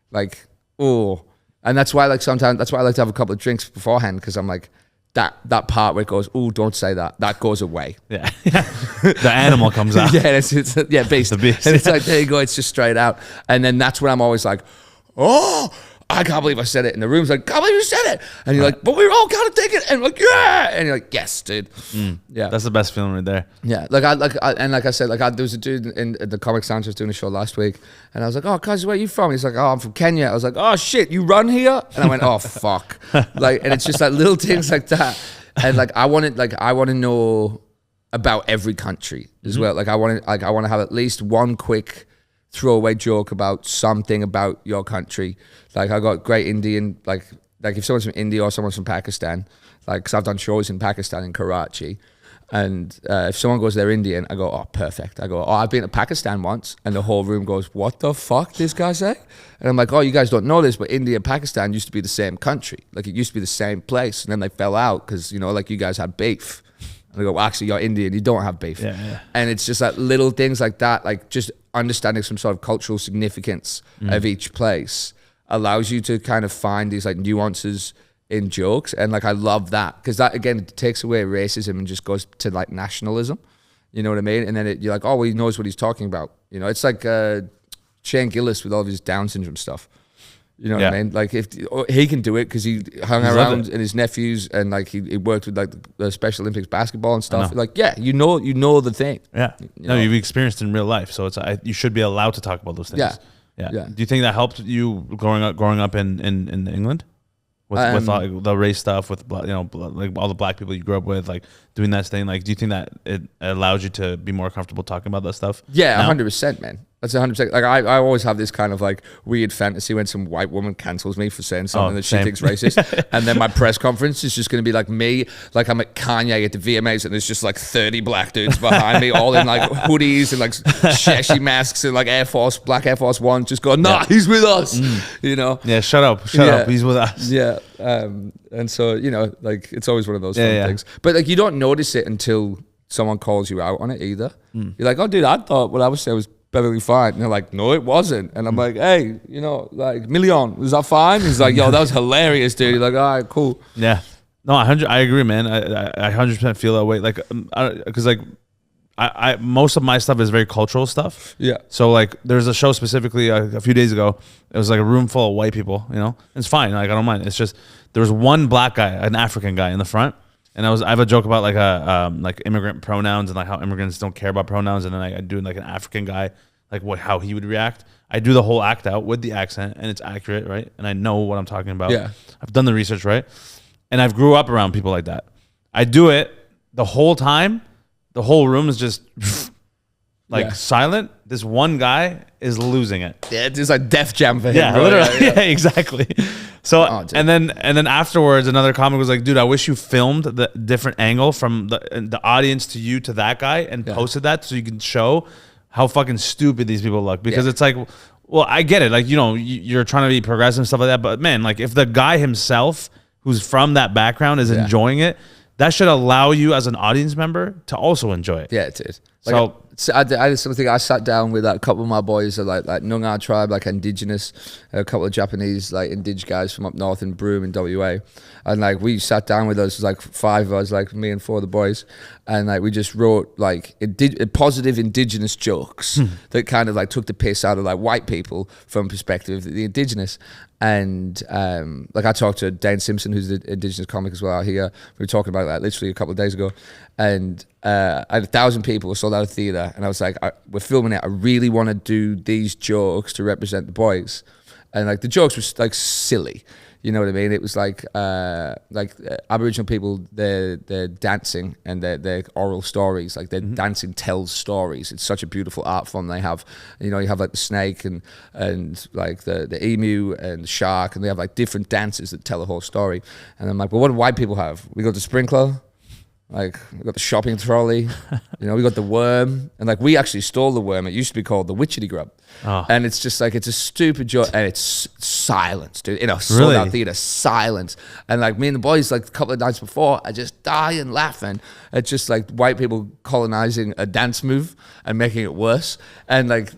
[SPEAKER 2] like, oh, and that's why like sometimes that's why I like to have a couple of drinks beforehand, because I'm like. That part where it goes, oh, don't say that. That goes away.
[SPEAKER 1] Yeah, the animal comes out.
[SPEAKER 2] Yeah, it's beast. The beast. And it's like, there you go. It's just straight out. And then that's when I'm always like, oh, I can't believe I said it. And the room's like, can't believe you said it. And you're like, but we all gotta take it. And like, yeah. And you're like, yes, dude. Yeah,
[SPEAKER 1] that's the best feeling right there.
[SPEAKER 2] Yeah, like I said, there was a dude in the Comic Sans was doing a show last week, and I was like, oh, cuz, where are you from? He's like, oh, I'm from Kenya. I was like, oh shit, you run here? And I went, oh fuck. Like, and it's just like little things like that. And like I want to know about every country as well. Like I want to have at least one quick throwaway joke about something about your country. Like I got great Indian, like if someone's from India or someone's from Pakistan, like, cause I've done shows in Pakistan, in Karachi, and if someone goes they're Indian, I go, oh, perfect. I go, oh, I've been to Pakistan once, and the whole room goes, what the fuck this guy say? And I'm like, oh, you guys don't know this, but India and Pakistan used to be the same country. Like it used to be the same place, and then they fell out because, you know, like you guys had beef. And I go, well, actually, you're Indian, you don't have beef.
[SPEAKER 1] Yeah.
[SPEAKER 2] And it's just like little things like that, like just understanding some sort of cultural significance of each place allows you to kind of find these like nuances in jokes. And like I love that, because that again takes away racism and just goes to like nationalism, you know what I mean? And then you're like, oh, well, he knows what he's talking about, you know? It's like Shane Gillis with all of his Down syndrome stuff, you know what I mean? Like if he can do it because he hung around and his nephews, and like he worked with like the Special Olympics basketball and stuff. Like, yeah, you know the thing.
[SPEAKER 1] Yeah, you've experienced in real life, so it's you should be allowed to talk about those things. Yeah. Do you think that helped you growing up in England? with like the race stuff, with like all the black people you grew up with, like doing that thing? Like, do you think that it allows you to be more comfortable talking about that stuff?
[SPEAKER 2] Yeah, 100%, man. That's 100%. Like I always have this kind of like weird fantasy when some white woman cancels me for saying something that she thinks racist, and then my press conference is just going to be like me, like I'm at Kanye at the VMAs, and there's just like 30 black dudes behind me, all in like hoodies and like sheshy masks and like black Air Force One, just going, nah, he's with us, you know?
[SPEAKER 1] Yeah, shut up, he's with us.
[SPEAKER 2] Yeah, and so like it's always one of those fun things, but like you don't notice it until someone calls you out on it either. You're like, oh, dude, I thought what I was saying was perfectly fine. And they're like, no, it wasn't. And I'm like, hey, like, Million, was that fine? He's like, yo, that was hilarious, dude. You're like, all right, cool.
[SPEAKER 1] Yeah. No, I agree, man. I 100% feel that way. Like, because like, I most of my stuff is very cultural stuff.
[SPEAKER 2] Yeah.
[SPEAKER 1] So like, there's a show specifically a few days ago. It was like a room full of white people. It's fine. Like, I don't mind. It's just there was one black guy, an African guy in the front. And I have a joke about like immigrant pronouns and like how immigrants don't care about pronouns, and then I do like an African guy, like how he would react. I do the whole act out with the accent, and it's accurate, right? And I know what I'm talking about.
[SPEAKER 2] Yeah,
[SPEAKER 1] I've done the research, right? And I've grew up around people like that. I do it the whole time. The whole room is just silent. This one guy is losing it.
[SPEAKER 2] Yeah, it's just like Def Jam for him.
[SPEAKER 1] Yeah,
[SPEAKER 2] bro.
[SPEAKER 1] literally. Yeah, exactly. So and then afterwards, another comic was like, "Dude, I wish you filmed the different angle from the audience to you to that guy and posted that so you can show how fucking stupid these people look." Because it's like, well, I get it. Like, you're trying to be progressive and stuff like that, but man, like if the guy himself who's from that background is enjoying it, that should allow you as an audience member to also enjoy it.
[SPEAKER 2] Yeah, it is.
[SPEAKER 1] So
[SPEAKER 2] I did something. I sat down with a couple of my boys, like Noongar tribe, like indigenous, a couple of Japanese, like indige guys from up north in Broome in WA, and like we sat down with us, like 5 of us, like me and 4 of the boys, and like we just wrote like positive indigenous jokes that kind of like took the piss out of like white people from perspective of the indigenous. And like I talked to Dan Simpson, who's the indigenous comic as well out here. We were talking about that literally a couple of days ago, and I had 1,000 people sold out of theater, and I was like, we're filming it. I really want to do these jokes to represent the boys, and like the jokes were like silly. You know what I mean? It was like Aboriginal people, they're dancing and they're oral stories. Like their dancing tells stories. It's such a beautiful art form they have. You have like the snake and like the emu and the shark, and they have like different dances that tell a whole story. And I'm like, well, what do white people have? We got the sprinkler. Like, we got the shopping trolley, we got the worm. And like, we actually stole the worm. It used to be called the witchetty grub. Oh. And it's just like, it's a stupid joke. And it's silence, dude. Sold out theater, silence. And like, me and the boys, like a couple of nights before, I just dying laughing at just like white people colonizing a dance move and making it worse. And like,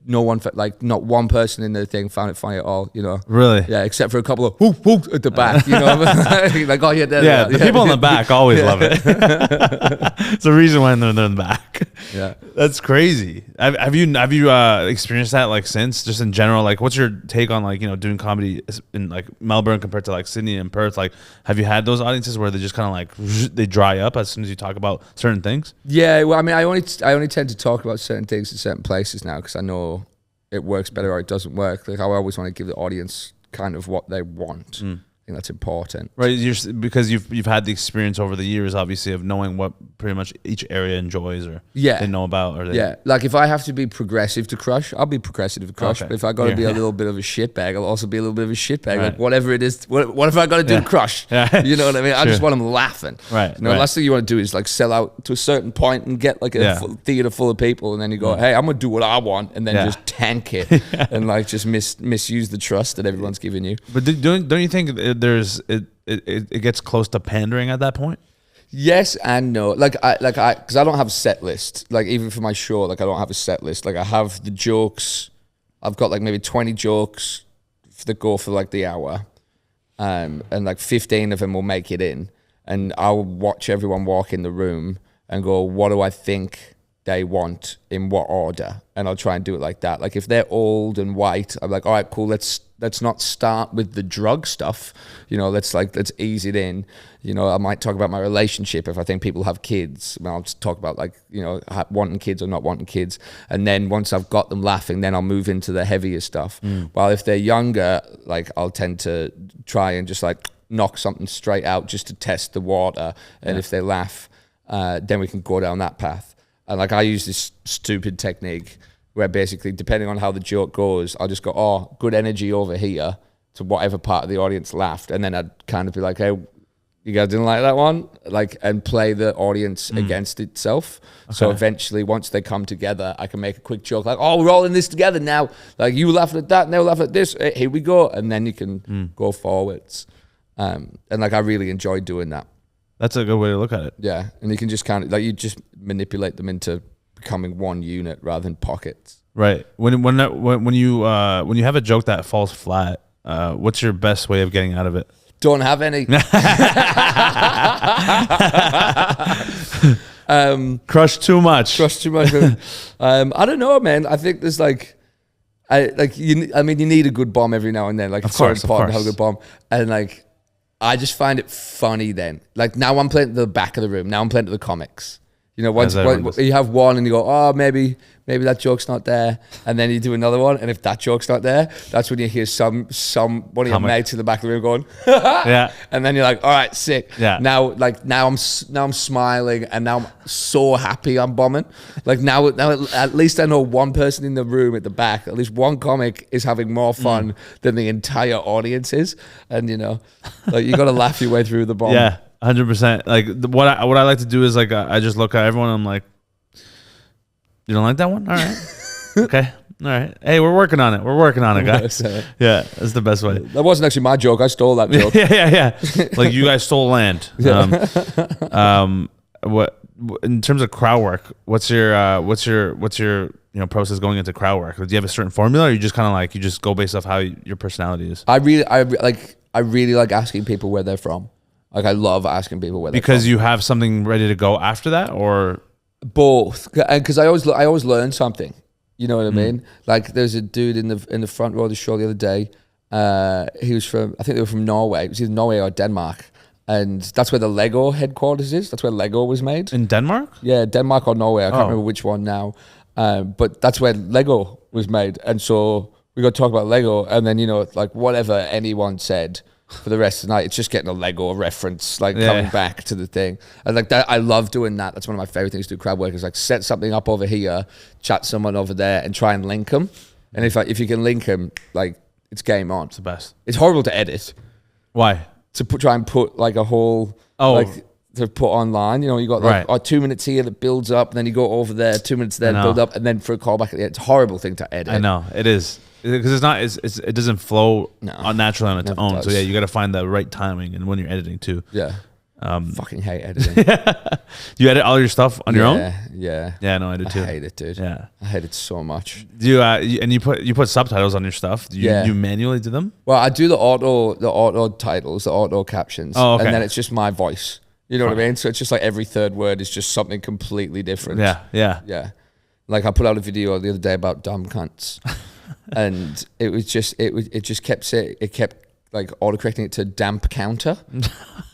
[SPEAKER 2] not one person in the thing found it funny at all,
[SPEAKER 1] Really?
[SPEAKER 2] Yeah, except for a couple of whoop whoop at the back, like, oh yeah,
[SPEAKER 1] the people in the back always love it. It's the reason why they're in the back.
[SPEAKER 2] Yeah,
[SPEAKER 1] that's crazy. Have you experienced that like since, just in general? Like, what's your take on like doing comedy in like Melbourne compared to like Sydney and Perth? Like, have you had those audiences where they just kind of like they dry up as soon as you talk about certain things?
[SPEAKER 2] Yeah, well, I mean, I only tend to talk about certain things in certain places now because I know it works better or it doesn't work. Like, I always want to give the audience kind of what they want. I think that's important,
[SPEAKER 1] right? Because you've had the experience over the years, obviously, of knowing what pretty much each area enjoys or they know about. Or
[SPEAKER 2] like if I have to be progressive to crush, I'll be progressive to crush. Okay. But if I got to be a little bit of a shitbag, I'll also be a little bit of a shitbag. Right. Like whatever it is, what if I got to do to crush? Yeah. You know what I mean? I just want them laughing.
[SPEAKER 1] Right.
[SPEAKER 2] The last thing you want to do is like sell out to a certain point and get like a theater full of people, and then you go, hey, I'm gonna do what I want, and then just tank it and like just misuse the trust that everyone's giving you.
[SPEAKER 1] But don't you think it gets close to pandering at that point?
[SPEAKER 2] Yes and no. Because I don't have a set list. Like even for my show, like I don't have a set list. Like I have the jokes. I've got like maybe 20 jokes that go for like the hour, and like 15 of them will make it in. And I'll watch everyone walk in the room and go, what do I think they want in what order, and I'll try and do it like that. Like if they're old and white, I'm like, all right, cool, let's not start with the drug stuff, let's ease it in. I might talk about my relationship if I think people have kids. I'll just talk about wanting kids or not wanting kids, and then once I've got them laughing, then I'll move into the heavier stuff. While if they're younger, I'll tend to try and just knock something straight out just to test the water, and if they laugh, then we can go down that path. And I use this stupid technique where basically, depending on how the joke goes, I'll just go, oh, good energy over here to whatever part of the audience laughed. And then I'd kind of be like, hey, you guys didn't like that one? And play the audience against itself. Okay. So eventually, once they come together, I can make a quick joke oh, we're all in this together now. You laughing at that, now laughing at this. Here we go. And then you can go forwards. And I really enjoy doing that.
[SPEAKER 1] That's a good way to look at it.
[SPEAKER 2] Yeah, and you can just kind of you just manipulate them into becoming one unit rather than pockets. Right.
[SPEAKER 1] When you have a joke that falls flat, what's your best way of getting out of it?
[SPEAKER 2] Don't have any.
[SPEAKER 1] Crush too much.
[SPEAKER 2] I don't know, man. I think there's you need a good bomb every now and then. It's so important to have a good bomb, and I just find it funny then. Now I'm playing to the back of the room. Now I'm playing to the comics. Once you have one and you go, oh, maybe that joke's not there. And then you do another one. And if that joke's not there, that's when you hear one of your mates in the back of the room going, yeah. And then you're like, all right, sick. Yeah. Now I'm smiling and now I'm so happy I'm bombing. Now at least I know one person in the room at the back, at least one comic is having more fun than the entire audience is. And you got to laugh your way through the bomb.
[SPEAKER 1] Yeah. 100%. What I like to do is I just look at everyone and I'm like, you don't like that one? All right. Okay. All right. Hey, we're working on it, guys. Yeah, that's the best way.
[SPEAKER 2] That wasn't actually my joke. I stole that joke.
[SPEAKER 1] yeah. You guys stole land. What in terms of crowd work? What's your process going into crowd work? Do you have a certain formula, or you just kind of you just go based off how your personality is?
[SPEAKER 2] I really like asking people where they're from. I love asking people where they're from.
[SPEAKER 1] Because you have something ready to go after that, or
[SPEAKER 2] both? And because I always learn something. You know what I mean? There's a dude in the front row of the show the other day. He was I think they were from Norway. It was either Norway or Denmark, and that's where the Lego headquarters is. That's where Lego was made.
[SPEAKER 1] In Denmark?
[SPEAKER 2] Yeah, Denmark or Norway. I can't remember which one now. But that's where Lego was made, and so we got to talk about Lego, and then whatever anyone said for the rest of the night, it's just getting a Lego reference, coming back to the thing. And that, I love doing that. That's one of my favorite things to do crowd work, is set something up over here, chat someone over there, and try and link them. And if you can link them, it's game on.
[SPEAKER 1] It's the best.
[SPEAKER 2] It's horrible to edit.
[SPEAKER 1] Why?
[SPEAKER 2] To try and put a whole to put online. You got 2 minutes here that builds up, and then you go over there, 2 minutes there, build up, and then for a callback at the end. It's a horrible thing to edit.
[SPEAKER 1] I know it is. Because it doesn't flow naturally on its own. Does. So yeah, you got to find the right timing and when you're editing too.
[SPEAKER 2] Yeah. Fucking hate editing.
[SPEAKER 1] You edit all your stuff on your own?
[SPEAKER 2] Yeah.
[SPEAKER 1] Yeah, no, I do too.
[SPEAKER 2] I hate it, dude.
[SPEAKER 1] Yeah.
[SPEAKER 2] I hate it so much.
[SPEAKER 1] Do you and you put subtitles on your stuff? Do you manually do them?
[SPEAKER 2] Well, I do the auto titles, the auto captions. Oh, okay. And then it's just my voice. You know what I mean? So it's just every third word is just something completely different.
[SPEAKER 1] Yeah.
[SPEAKER 2] I put out a video the other day about dumb cunts. And it just kept autocorrecting it to damp counter.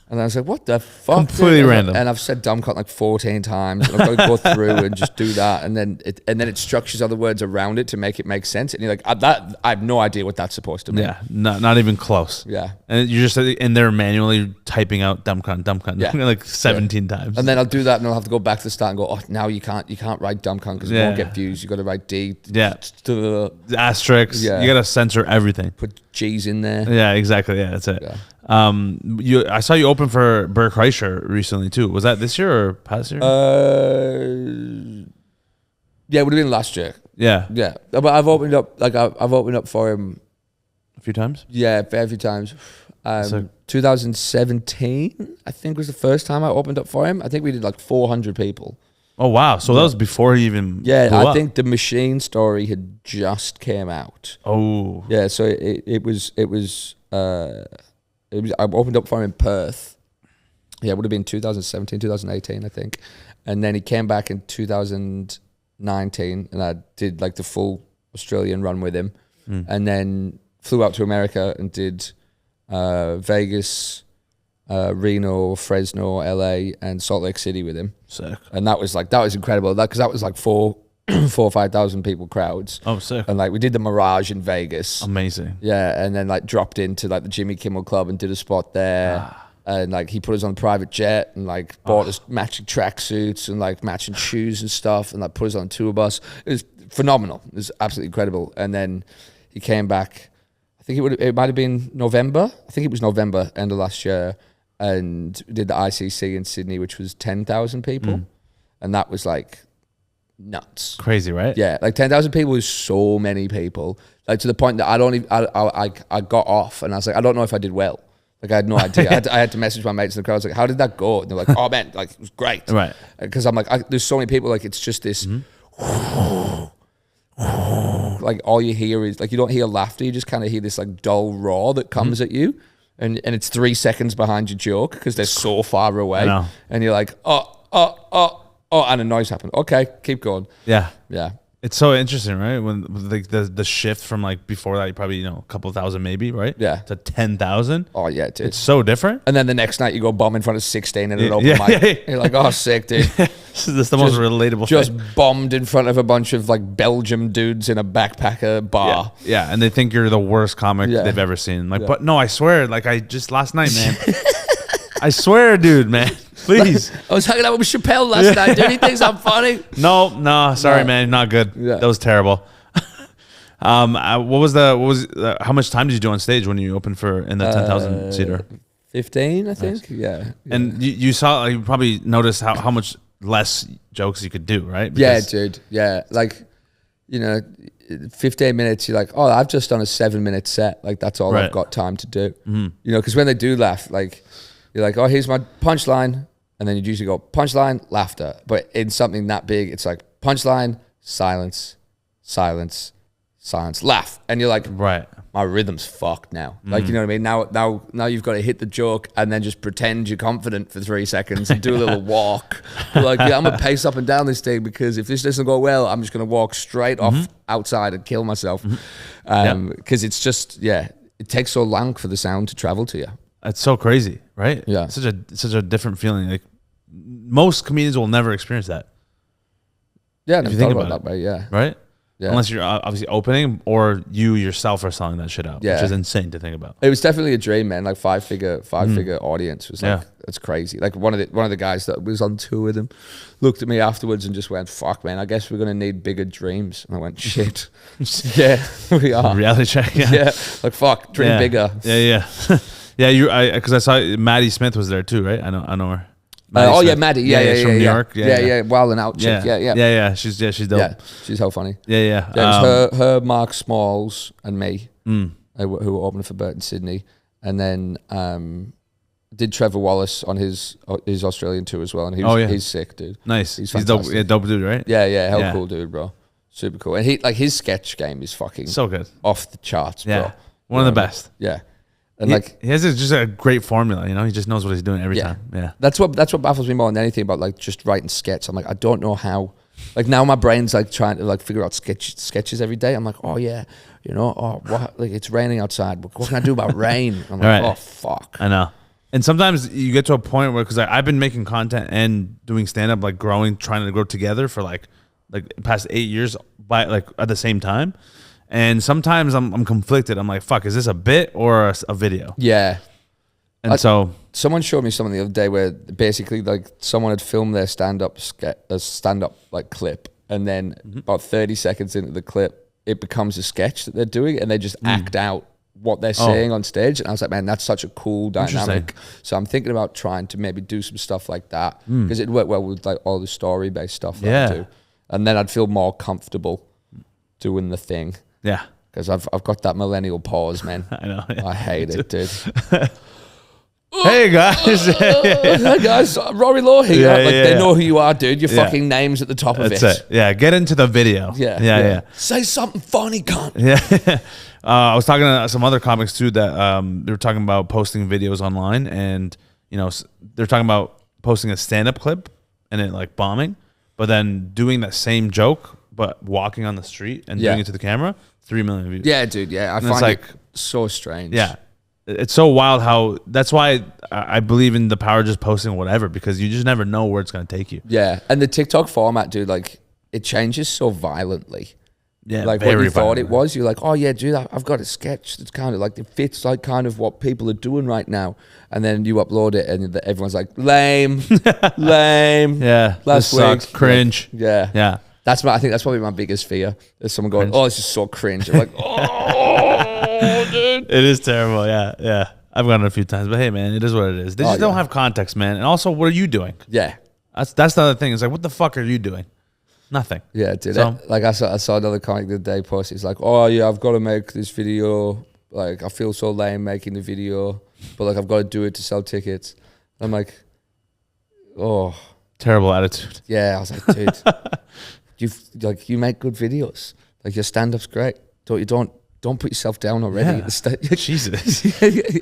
[SPEAKER 2] And I was like, what the fuck?
[SPEAKER 1] Completely random.
[SPEAKER 2] And I've said dumb cunt 14 times. And I've got to go through and just do that. And then it structures other words around it to make it make sense. And you're like, I have no idea what that's supposed to mean.
[SPEAKER 1] Yeah, not even close.
[SPEAKER 2] Yeah.
[SPEAKER 1] And you're just in there manually typing out dumb cunt. Yeah. 17 times.
[SPEAKER 2] And then I'll do that and I'll have to go back to the start and go, oh, now you can't write dumb cunt because it won't get views. You got to write D.
[SPEAKER 1] Yeah. Asterisks. Yeah. You got to censor everything.
[SPEAKER 2] Put G's in there.
[SPEAKER 1] Yeah, exactly. Yeah, that's it. Yeah. I saw you open for Bert Kreischer recently too. Was that this year or past year?
[SPEAKER 2] Yeah, it would have been last year.
[SPEAKER 1] Yeah.
[SPEAKER 2] But I've opened up I've opened up for him
[SPEAKER 1] a few times.
[SPEAKER 2] Yeah, a few times. 2017, I think, was the first time I opened up for him. I think we did 400 people.
[SPEAKER 1] Oh wow! So that was before he even
[SPEAKER 2] blew up. Think the Machine story had just came out.
[SPEAKER 1] Oh
[SPEAKER 2] yeah, so it was. I opened up for him in Perth. Yeah, it would have been 2017, 2018, I think. And then he came back in 2019. 19, and I did like the full Australian run with him, and then flew out to America and did Vegas, Reno, Fresno, LA, and Salt Lake City with him.
[SPEAKER 1] Sick.
[SPEAKER 2] And that was incredible. Because that was like 4,000 or 5,000 people crowds.
[SPEAKER 1] Oh, sick.
[SPEAKER 2] And like we did the Mirage in Vegas.
[SPEAKER 1] Amazing.
[SPEAKER 2] Yeah, and then like dropped into like the Jimmy Kimmel Club and did a spot there. And like he put us on a private jet and like bought us matching tracksuits and like matching shoes and stuff, and like put us on a tour bus. It was phenomenal. It was absolutely incredible. And then he came back. I think it might have been November. I think it was November, end of last year, and did the ICC in Sydney, which was 10,000 people, and that was like nuts.
[SPEAKER 1] Crazy, right?
[SPEAKER 2] Yeah, like 10,000 people is so many people. Like to the point that I got off and I was like, I don't know if I did well. Like I had no idea. I had to message my mates in the crowd. I was like, how did that go? And they're like, oh man, like it was great.
[SPEAKER 1] Right.
[SPEAKER 2] Because I'm like, there's so many people. Like it's just this. Like all you hear is like, you don't hear laughter. You just kind of hear this like dull roar that comes at you. And it's 3 seconds behind your joke because they're so far away. And you're like, oh, and a noise happened. Okay, keep going.
[SPEAKER 1] Yeah.
[SPEAKER 2] Yeah.
[SPEAKER 1] It's so interesting, right? When like the shift from like before that, you probably, a couple thousand maybe, right?
[SPEAKER 2] Yeah.
[SPEAKER 1] To 10,000.
[SPEAKER 2] Oh yeah, dude.
[SPEAKER 1] It's so different.
[SPEAKER 2] And then the next night you go bomb in front of 16 in an open mic. You're like, oh, sick, dude.
[SPEAKER 1] This is the most relatable
[SPEAKER 2] just
[SPEAKER 1] thing.
[SPEAKER 2] bombed in front of a bunch of like Belgium dudes in a backpacker bar.
[SPEAKER 1] Yeah, and they think you're the worst comic they've ever seen. Like, but no, I swear, like I just last night, man. I swear, dude, man. Please.
[SPEAKER 2] I was hanging out with Chappelle last night, dude. He thinks I'm funny.
[SPEAKER 1] No, sorry, man. Not good.
[SPEAKER 2] Yeah.
[SPEAKER 1] That was terrible. How much time did you do on stage when you opened in the 10,000 seater?
[SPEAKER 2] 15, I think. Nice. Yeah.
[SPEAKER 1] And you saw, you probably noticed how much less jokes you could do, right?
[SPEAKER 2] Because dude. Yeah. Like, 15 minutes, you're like, oh, I've just done a 7-minute set. Like, that's all I've got time to do. Because when they do laugh, like, you're like, oh, here's my punchline. And then you usually go punchline, laughter. But in something that big, it's like punchline, silence, silence, silence, laugh. And you're like,
[SPEAKER 1] right,
[SPEAKER 2] my rhythm's fucked now. Like, you know what I mean? Now you've got to hit the joke and then just pretend you're confident for 3 seconds and do a little walk. You're like, yeah, I'm going to pace up and down this thing because if this doesn't go well, I'm just going to walk straight off outside and kill myself. Because it's just, it takes so long for the sound to travel to you.
[SPEAKER 1] It's so crazy, right?
[SPEAKER 2] Yeah.
[SPEAKER 1] Such a different feeling. Like most comedians will never experience that.
[SPEAKER 2] Yeah, I never thought about that way, yeah.
[SPEAKER 1] Right?
[SPEAKER 2] Yeah.
[SPEAKER 1] Unless you're obviously opening or you yourself are selling that shit out, which is insane to think about.
[SPEAKER 2] It was definitely a dream, man. Like five figure audience was like, that's crazy. Like one of the guys that was on tour with him looked at me afterwards and just went, fuck, man, I guess we're going to need bigger dreams. And I went, shit. Yeah, we are.
[SPEAKER 1] Reality check,
[SPEAKER 2] Yeah, like fuck, dream bigger.
[SPEAKER 1] Yeah. Yeah, because I saw Maddie Smith was there too, right? I know her.
[SPEAKER 2] Maddie. Yeah,
[SPEAKER 1] from New York.
[SPEAKER 2] Yeah. Wild and out chick. Yeah.
[SPEAKER 1] She's dope.
[SPEAKER 2] Yeah, she's so funny.
[SPEAKER 1] Yeah.
[SPEAKER 2] It was her, Mark Smalls, and me who were opening for Bert in Sydney, and then did Trevor Wallace on his Australian tour as well, and he's sick, dude.
[SPEAKER 1] Nice. He's dope. Yeah, dope dude, right?
[SPEAKER 2] Yeah. Cool dude, bro. Super cool, and his sketch game is fucking
[SPEAKER 1] so good,
[SPEAKER 2] off the charts, bro.
[SPEAKER 1] Yeah, one of the best.
[SPEAKER 2] Yeah. And
[SPEAKER 1] he has just a great formula, he just knows what he's doing every time. Yeah.
[SPEAKER 2] That's what baffles me more than anything about like just writing sketch. I'm like, I don't know how, like now my brain's like trying to like figure out sketches every day. I'm like, oh yeah, what, like it's raining outside. What can I do about rain? I'm like, oh fuck.
[SPEAKER 1] I know. And sometimes you get to a point where, because I've been making content and doing stand up, like trying to grow together for like past 8 years by like at the same time. And sometimes I'm conflicted. I'm like, fuck, is this a bit or a video?
[SPEAKER 2] Yeah.
[SPEAKER 1] And so
[SPEAKER 2] someone showed me something the other day where basically like someone had filmed their stand-up like clip, and then about 30 seconds into the clip, it becomes a sketch that they're doing, and they just act out what they're saying on stage. And I was like, man, that's such a cool dynamic. So I'm thinking about trying to maybe do some stuff like that, because it'd work well with like all the story-based stuff that I do. And then I'd feel more comfortable doing the thing.
[SPEAKER 1] Yeah.
[SPEAKER 2] Because I've got that millennial pause, man.
[SPEAKER 1] I know. Yeah.
[SPEAKER 2] I hate it, dude.
[SPEAKER 1] Hey, guys.
[SPEAKER 2] Hey, guys. Rory Lowe here. They know who you are, dude. Your fucking name's at the top of it.
[SPEAKER 1] Yeah, get into the video. Yeah.
[SPEAKER 2] Say something funny, cunt.
[SPEAKER 1] Yeah. I was talking to some other comics, too, that they were talking about posting videos online. And, they're talking about posting a stand-up clip and it, like, bombing. but then doing that same joke, but walking on the street and doing it to the camera, 3 million views.
[SPEAKER 2] Yeah, dude. Yeah, I
[SPEAKER 1] And
[SPEAKER 2] find
[SPEAKER 1] it's like,
[SPEAKER 2] it so strange.
[SPEAKER 1] yeah, it's so wild how. That's why I believe in the power of just posting whatever, because you just never know where it's gonna take you.
[SPEAKER 2] Yeah, and the TikTok format, dude, like it changes so violently.
[SPEAKER 1] Yeah,
[SPEAKER 2] like what you thought it was, you're like, oh yeah, dude, I've got a sketch that's kind of like it fits like kind of what people are doing right now, and then you upload it and everyone's like, lame, lame.
[SPEAKER 1] Yeah,
[SPEAKER 2] last
[SPEAKER 1] this sucks,
[SPEAKER 2] week,
[SPEAKER 1] cringe.
[SPEAKER 2] Yeah. I think that's probably my biggest fear. Is someone going, oh, this is so cringe. I'm like, oh, dude.
[SPEAKER 1] It is terrible. Yeah. I've gone it a few times, but hey, man, it is what it is. They just don't have context, man. And also, what are you doing?
[SPEAKER 2] Yeah.
[SPEAKER 1] That's the other thing. It's like, what the fuck are you doing? Nothing.
[SPEAKER 2] Yeah, dude.
[SPEAKER 1] So,
[SPEAKER 2] like I saw another comic the other day post. He's like, oh yeah, I've got to make this video. Like I feel so lame making the video, but like I've got to do it to sell tickets. I'm like, oh,
[SPEAKER 1] terrible attitude.
[SPEAKER 2] yeah. I was like, dude, you make good videos. Like your stand-up's great. Don't put yourself down already.
[SPEAKER 1] Yeah. Jesus.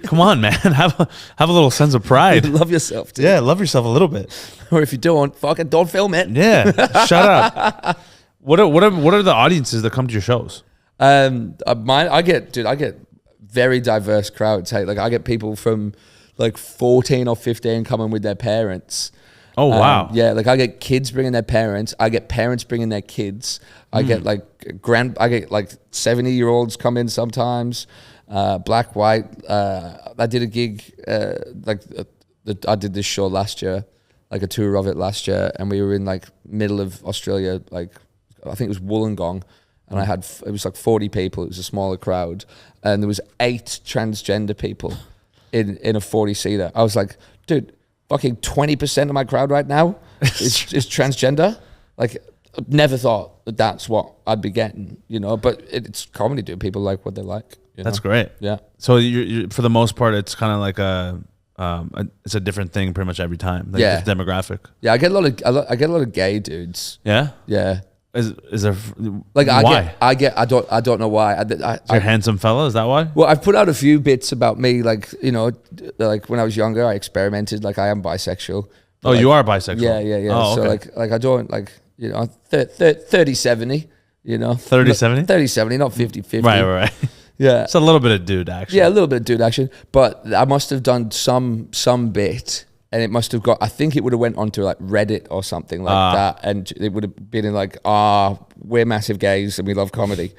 [SPEAKER 1] Come on, man. Have a little sense of pride.
[SPEAKER 2] Love yourself, dude.
[SPEAKER 1] Yeah, love yourself a little bit.
[SPEAKER 2] Or if you don't, fucking don't film it.
[SPEAKER 1] Yeah. Shut up. What are the audiences that come to your shows?
[SPEAKER 2] I get very diverse crowds. Hey, like I get people from like 14 or 15 coming with their parents.
[SPEAKER 1] Oh wow.
[SPEAKER 2] Yeah, like I get kids bringing their parents. I get parents bringing their kids. I get like 70-year-olds come in sometimes. Black, white. I did a gig I did this show last year, like a tour of it last year, and we were in like middle of Australia, like I think it was Wollongong, and it was like 40 people. It was a smaller crowd, and there was 8 transgender people in a 40-seater. I was like, dude, fucking 20% of my crowd right now is transgender. Like, never thought that's what I'd be getting, But it's comedy, dude. People like what they like.
[SPEAKER 1] That's great.
[SPEAKER 2] Yeah.
[SPEAKER 1] So you for the most part, it's kind of like it's a different thing pretty much every time. Like the demographic.
[SPEAKER 2] Yeah, I get a lot of gay dudes.
[SPEAKER 1] Yeah.
[SPEAKER 2] Yeah.
[SPEAKER 1] Is there
[SPEAKER 2] like
[SPEAKER 1] why?
[SPEAKER 2] I don't know why.
[SPEAKER 1] You're a handsome fella. Is that why?
[SPEAKER 2] Well, I've put out a few bits about me, like like when I was younger, I experimented. Like I am bisexual.
[SPEAKER 1] Oh,
[SPEAKER 2] like,
[SPEAKER 1] you are bisexual.
[SPEAKER 2] Yeah.
[SPEAKER 1] Oh,
[SPEAKER 2] so
[SPEAKER 1] okay.
[SPEAKER 2] like I don't 30-70.
[SPEAKER 1] 30-70?
[SPEAKER 2] 30-70, not 50-50.
[SPEAKER 1] Right.
[SPEAKER 2] Yeah.
[SPEAKER 1] It's a little bit of dude action.
[SPEAKER 2] Yeah, a little bit of dude action. But I must have done some bit, and it must have got, I think it would have went onto like Reddit or something like that, and it would have been in like, we're massive gays and we love comedy.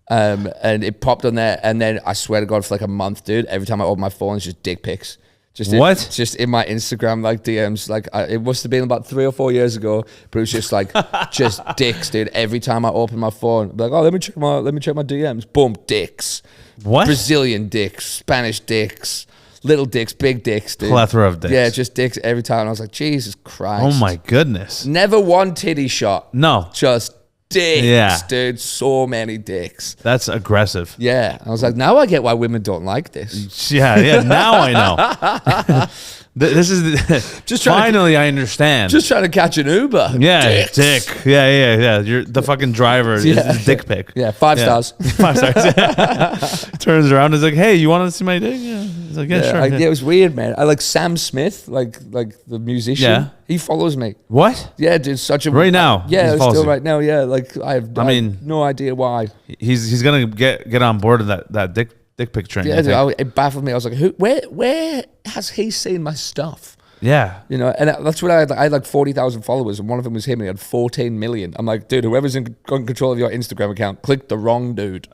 [SPEAKER 2] And it popped on there, and then I swear to God, for like a month, dude, every time I open my phone, it's just dick pics. Just in my Instagram, like DMs, like it must have been about 3 or 4 years ago, but it was just like just dicks, dude. Every time I open my phone, I'd be like, oh, let me check my DMs. Boom, dicks.
[SPEAKER 1] What?
[SPEAKER 2] Brazilian dicks, Spanish dicks, little dicks, big dicks, dude.
[SPEAKER 1] Plethora of dicks.
[SPEAKER 2] Yeah, just dicks every time. And I was like, Jesus Christ.
[SPEAKER 1] Oh my goodness.
[SPEAKER 2] Never one titty shot.
[SPEAKER 1] No.
[SPEAKER 2] Just dicks,
[SPEAKER 1] Yeah.
[SPEAKER 2] dude. So many dicks.
[SPEAKER 1] That's aggressive.
[SPEAKER 2] Yeah. I was like, now I get why women don't like this.
[SPEAKER 1] Yeah. Now I know. This is
[SPEAKER 2] Just
[SPEAKER 1] finally I understand.
[SPEAKER 2] Just trying to catch an Uber.
[SPEAKER 1] Yeah,
[SPEAKER 2] Dicks.
[SPEAKER 1] dick. Yeah. You're the fucking driver.
[SPEAKER 2] Yeah.
[SPEAKER 1] Is dick pic.
[SPEAKER 2] Yeah, 5 stars.
[SPEAKER 1] 5 stars. Turns around and is like, hey, you want to see my dick? Yeah. He's like, yeah, sure.
[SPEAKER 2] It was weird, man. I like Sam Smith, like the musician.
[SPEAKER 1] Yeah.
[SPEAKER 2] He follows me.
[SPEAKER 1] What?
[SPEAKER 2] Yeah, dude, such a
[SPEAKER 1] Right now?
[SPEAKER 2] Yeah,
[SPEAKER 1] He follows
[SPEAKER 2] still
[SPEAKER 1] you?
[SPEAKER 2] right now. Yeah, like I have no idea why.
[SPEAKER 1] He's gonna get on board of that dick pic train.
[SPEAKER 2] Yeah, dude, it baffled me. I was like, where has he seen my stuff?
[SPEAKER 1] Yeah.
[SPEAKER 2] And that's what I had like 40,000 followers, and one of them was him, and he had 14 million. I'm like, dude, whoever's in control of your Instagram account, clicked the wrong dude.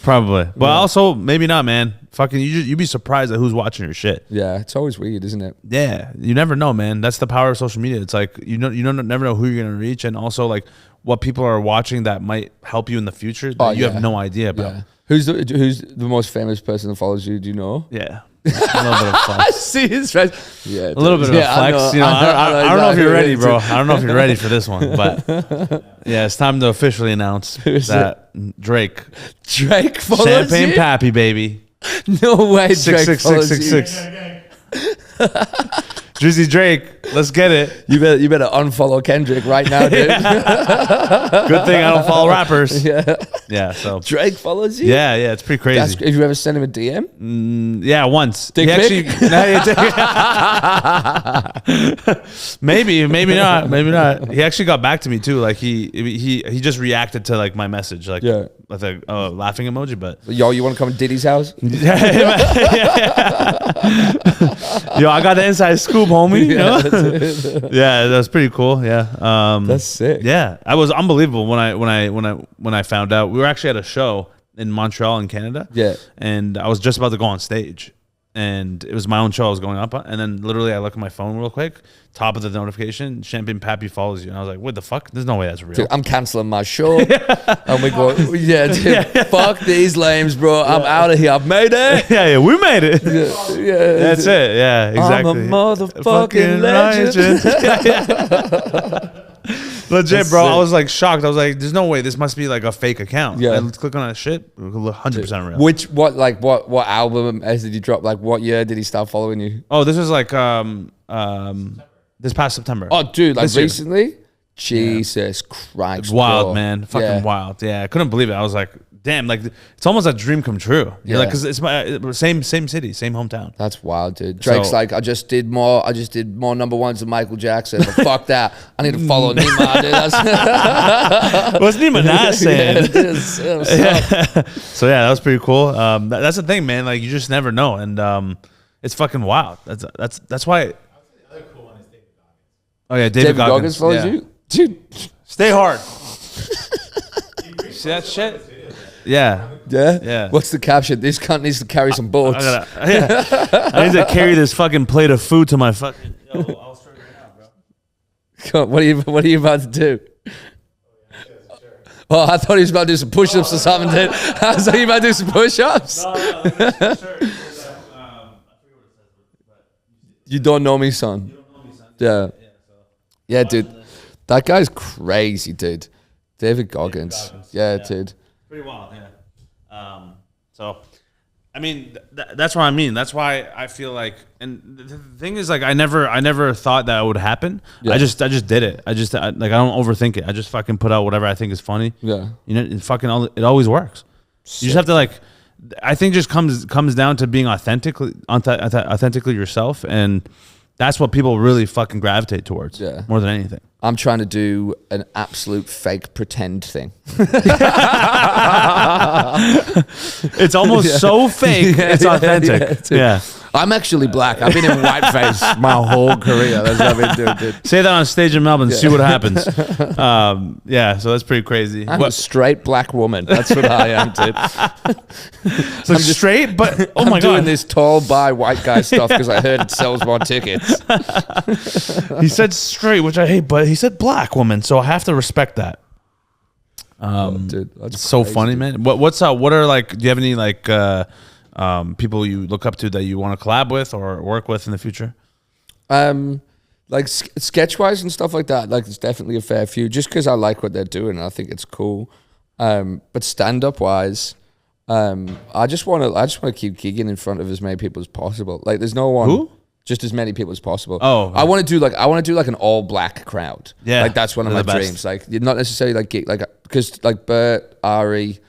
[SPEAKER 1] Probably. But also, maybe not, man. Fucking, you'd be surprised at who's watching your shit.
[SPEAKER 2] Yeah, it's always weird, isn't it?
[SPEAKER 1] Yeah. You never know, man. That's the power of social media. It's like, you never know who you're going to reach, and also like what people are watching that might help you in the future that you have no idea about.
[SPEAKER 2] Yeah. Who's the most famous person that follows you? Do you know?
[SPEAKER 1] Yeah. A little bit of flex.
[SPEAKER 2] I see his face. Yeah,
[SPEAKER 1] a little bit of a flex. I don't know if you're ready, bro. I don't know if you're ready for this one, but yeah, it's time to officially announce that Drake
[SPEAKER 2] follows
[SPEAKER 1] Champagne
[SPEAKER 2] you?
[SPEAKER 1] Pappy, baby.
[SPEAKER 2] No way, Drake follows you.
[SPEAKER 1] 66666. Drizzy Drake, let's get it.
[SPEAKER 2] You better unfollow Kendrick right now, dude.
[SPEAKER 1] Good thing I don't follow rappers.
[SPEAKER 2] Yeah.
[SPEAKER 1] Yeah, so
[SPEAKER 2] Drake follows you?
[SPEAKER 1] yeah, it's pretty crazy.
[SPEAKER 2] Have you ever sent him a DM?
[SPEAKER 1] Yeah, once.
[SPEAKER 2] Dick pic?
[SPEAKER 1] Maybe not. Maybe not. He actually got back to me too. Like he just reacted to like my message, like with a laughing emoji. But
[SPEAKER 2] Yo, you want to come to Diddy's house?
[SPEAKER 1] Yo, I got the inside scoop, homie. You know? Yeah, that's pretty cool. Yeah,
[SPEAKER 2] that's sick.
[SPEAKER 1] Yeah, I was unbelievable when I found out. We were actually at a show in Montreal in Canada.
[SPEAKER 2] Yeah,
[SPEAKER 1] and I was just about to go on stage, and it was my own show I was going up on, and then literally I look at my phone real quick, top of the notification, Champagne Pappy follows you, and I was like, what the fuck? There's no way that's real.
[SPEAKER 2] Dude, I'm canceling my show. And we go, dude, fuck these lames, bro. I'm out of here. I've made it.
[SPEAKER 1] Yeah, we made it. That's it. Yeah, exactly.
[SPEAKER 2] I'm a motherfucking legend.
[SPEAKER 1] Legit,
[SPEAKER 2] That's
[SPEAKER 1] bro.
[SPEAKER 2] sick.
[SPEAKER 1] I was like shocked. I was like, "There's no way. This must be like a fake account."
[SPEAKER 2] Yeah.
[SPEAKER 1] I click on that shit. 100% real.
[SPEAKER 2] What album did you drop? Like, what year did he start following you?
[SPEAKER 1] Oh, this was like this past September.
[SPEAKER 2] Oh, dude, like
[SPEAKER 1] This year.
[SPEAKER 2] recently? Jesus Christ,
[SPEAKER 1] Wild,
[SPEAKER 2] bro.
[SPEAKER 1] man. Fucking
[SPEAKER 2] Yeah.
[SPEAKER 1] wild. Yeah, I couldn't believe it. I was like, damn, like it's almost a dream come true. Yeah, like because it's my same city, same hometown.
[SPEAKER 2] That's wild, dude. Drake's like, I just did more number ones than Michael Jackson. But fuck that. I need to follow Neema, dude.
[SPEAKER 1] What's NeemaNaz saying?
[SPEAKER 2] Yeah,
[SPEAKER 1] So yeah, that was pretty cool. That's the thing, man. Like you just never know, and it's fucking wild. That's why. Oh yeah, David Goggins
[SPEAKER 2] follows you, dude.
[SPEAKER 1] Stay hard. See that shit? Yeah.
[SPEAKER 2] Yeah. What's the caption? This cunt needs to carry some bullets.
[SPEAKER 1] I need to carry this fucking plate of food to my fucking. Yo, I'll straight right now, bro.
[SPEAKER 2] What are you about to do? Oh, I thought he was about to do some push-ups or something, dude. I was like, you about to do some push-ups?
[SPEAKER 1] No, that's shirt.
[SPEAKER 2] You don't know me, son. Yeah. Yeah, dude. That guy's crazy, dude. David Goggins. Yeah, dude.
[SPEAKER 1] Pretty wild, yeah. So, I mean, that's what I mean. That's why I feel like, and the thing is, like, I never thought that would happen.
[SPEAKER 2] Yeah.
[SPEAKER 1] I just did it. I don't overthink it. I just fucking put out whatever I think is funny.
[SPEAKER 2] Yeah.
[SPEAKER 1] You know, it always works. You just have to like. I think just comes down to being authentically yourself, and that's what people really fucking gravitate towards.
[SPEAKER 2] Yeah.
[SPEAKER 1] More than anything.
[SPEAKER 2] I'm trying to do an absolute fake pretend thing.
[SPEAKER 1] It's almost so fake, it's authentic. Yeah.
[SPEAKER 2] I'm actually black. I've been in whiteface my whole career. That's what I've been doing, dude.
[SPEAKER 1] Say that on stage in Melbourne, see what happens. Yeah, so that's pretty crazy.
[SPEAKER 2] I'm a straight black woman. That's what I am, dude.
[SPEAKER 1] It's like straight, but oh my
[SPEAKER 2] I'm doing
[SPEAKER 1] god,
[SPEAKER 2] this tall by white guy stuff because I heard it sells more tickets.
[SPEAKER 1] he said straight, which I hate, but he said black woman, so I have to respect that.
[SPEAKER 2] Dude, that's
[SPEAKER 1] It's so
[SPEAKER 2] crazy,
[SPEAKER 1] funny,
[SPEAKER 2] dude.
[SPEAKER 1] man. What are like? Do you have any like people you look up to that you want to collab with or work with in the future?
[SPEAKER 2] Like sketch wise and stuff like that. Like, it's definitely a fair few, just because I like what they're doing. And I think it's cool. But stand up wise, I just want to keep gigging in front of as many people as possible. Like, there's no one.
[SPEAKER 1] Who?
[SPEAKER 2] Just as many people as possible.
[SPEAKER 1] Oh,
[SPEAKER 2] I want to do like an all black crowd.
[SPEAKER 1] Yeah,
[SPEAKER 2] like that's one of my
[SPEAKER 1] they're the best.
[SPEAKER 2] dreams. Like, not necessarily like gig, like, because like Bert, Ari,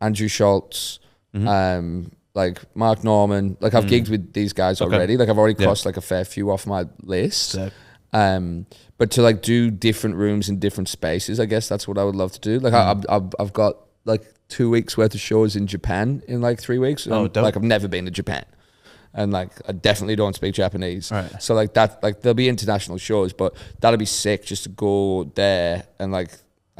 [SPEAKER 2] Andrew Schultz, like Mark Norman. Like, I've gigged with these guys already. Like, I've already crossed like a fair few off my list.
[SPEAKER 1] Sick.
[SPEAKER 2] But to like do different rooms in different spaces, I guess that's what I would love to do. Like, I've got like 2 weeks worth of shows in Japan in like 3 weeks.
[SPEAKER 1] Oh, dope.
[SPEAKER 2] Like, I've never been to Japan. And like, I definitely don't speak Japanese.
[SPEAKER 1] Right.
[SPEAKER 2] So like that, like, there'll be international shows, but that'll be sick just to go there and like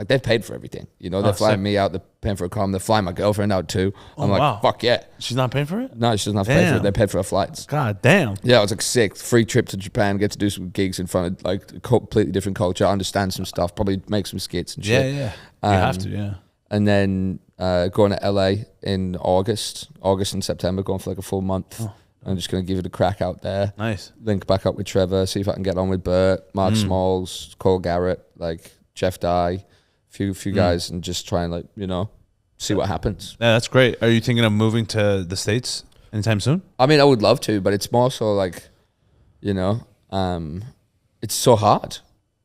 [SPEAKER 2] they've paid for everything. You know, they're flying
[SPEAKER 1] sick.
[SPEAKER 2] me out, they're paying for a car, they're flying my girlfriend out too. I'm like,
[SPEAKER 1] wow.
[SPEAKER 2] fuck yeah.
[SPEAKER 1] She's not paying for it?
[SPEAKER 2] No, she doesn't have to pay for it.
[SPEAKER 1] Damn.
[SPEAKER 2] They paid for her flights.
[SPEAKER 1] God damn.
[SPEAKER 2] Yeah, it was like sick. Free trip to Japan, get to do some gigs in front of like a completely different culture, understand some stuff, probably make some skits and shit.
[SPEAKER 1] Yeah. You have to, yeah.
[SPEAKER 2] And then going to LA in August and September, going for like a full month. I'm just going to give it a crack out there.
[SPEAKER 1] Nice.
[SPEAKER 2] Link back up with Trevor, see if I can get on with Bert, Mark Smalls, Cole Garrett, like Jeff Dye, few guys, and just try and like, you know, see what happens.
[SPEAKER 1] Yeah, that's great. Are you thinking of moving to the States anytime soon?
[SPEAKER 2] I mean, I would love to, but it's more so like, you know, it's so hard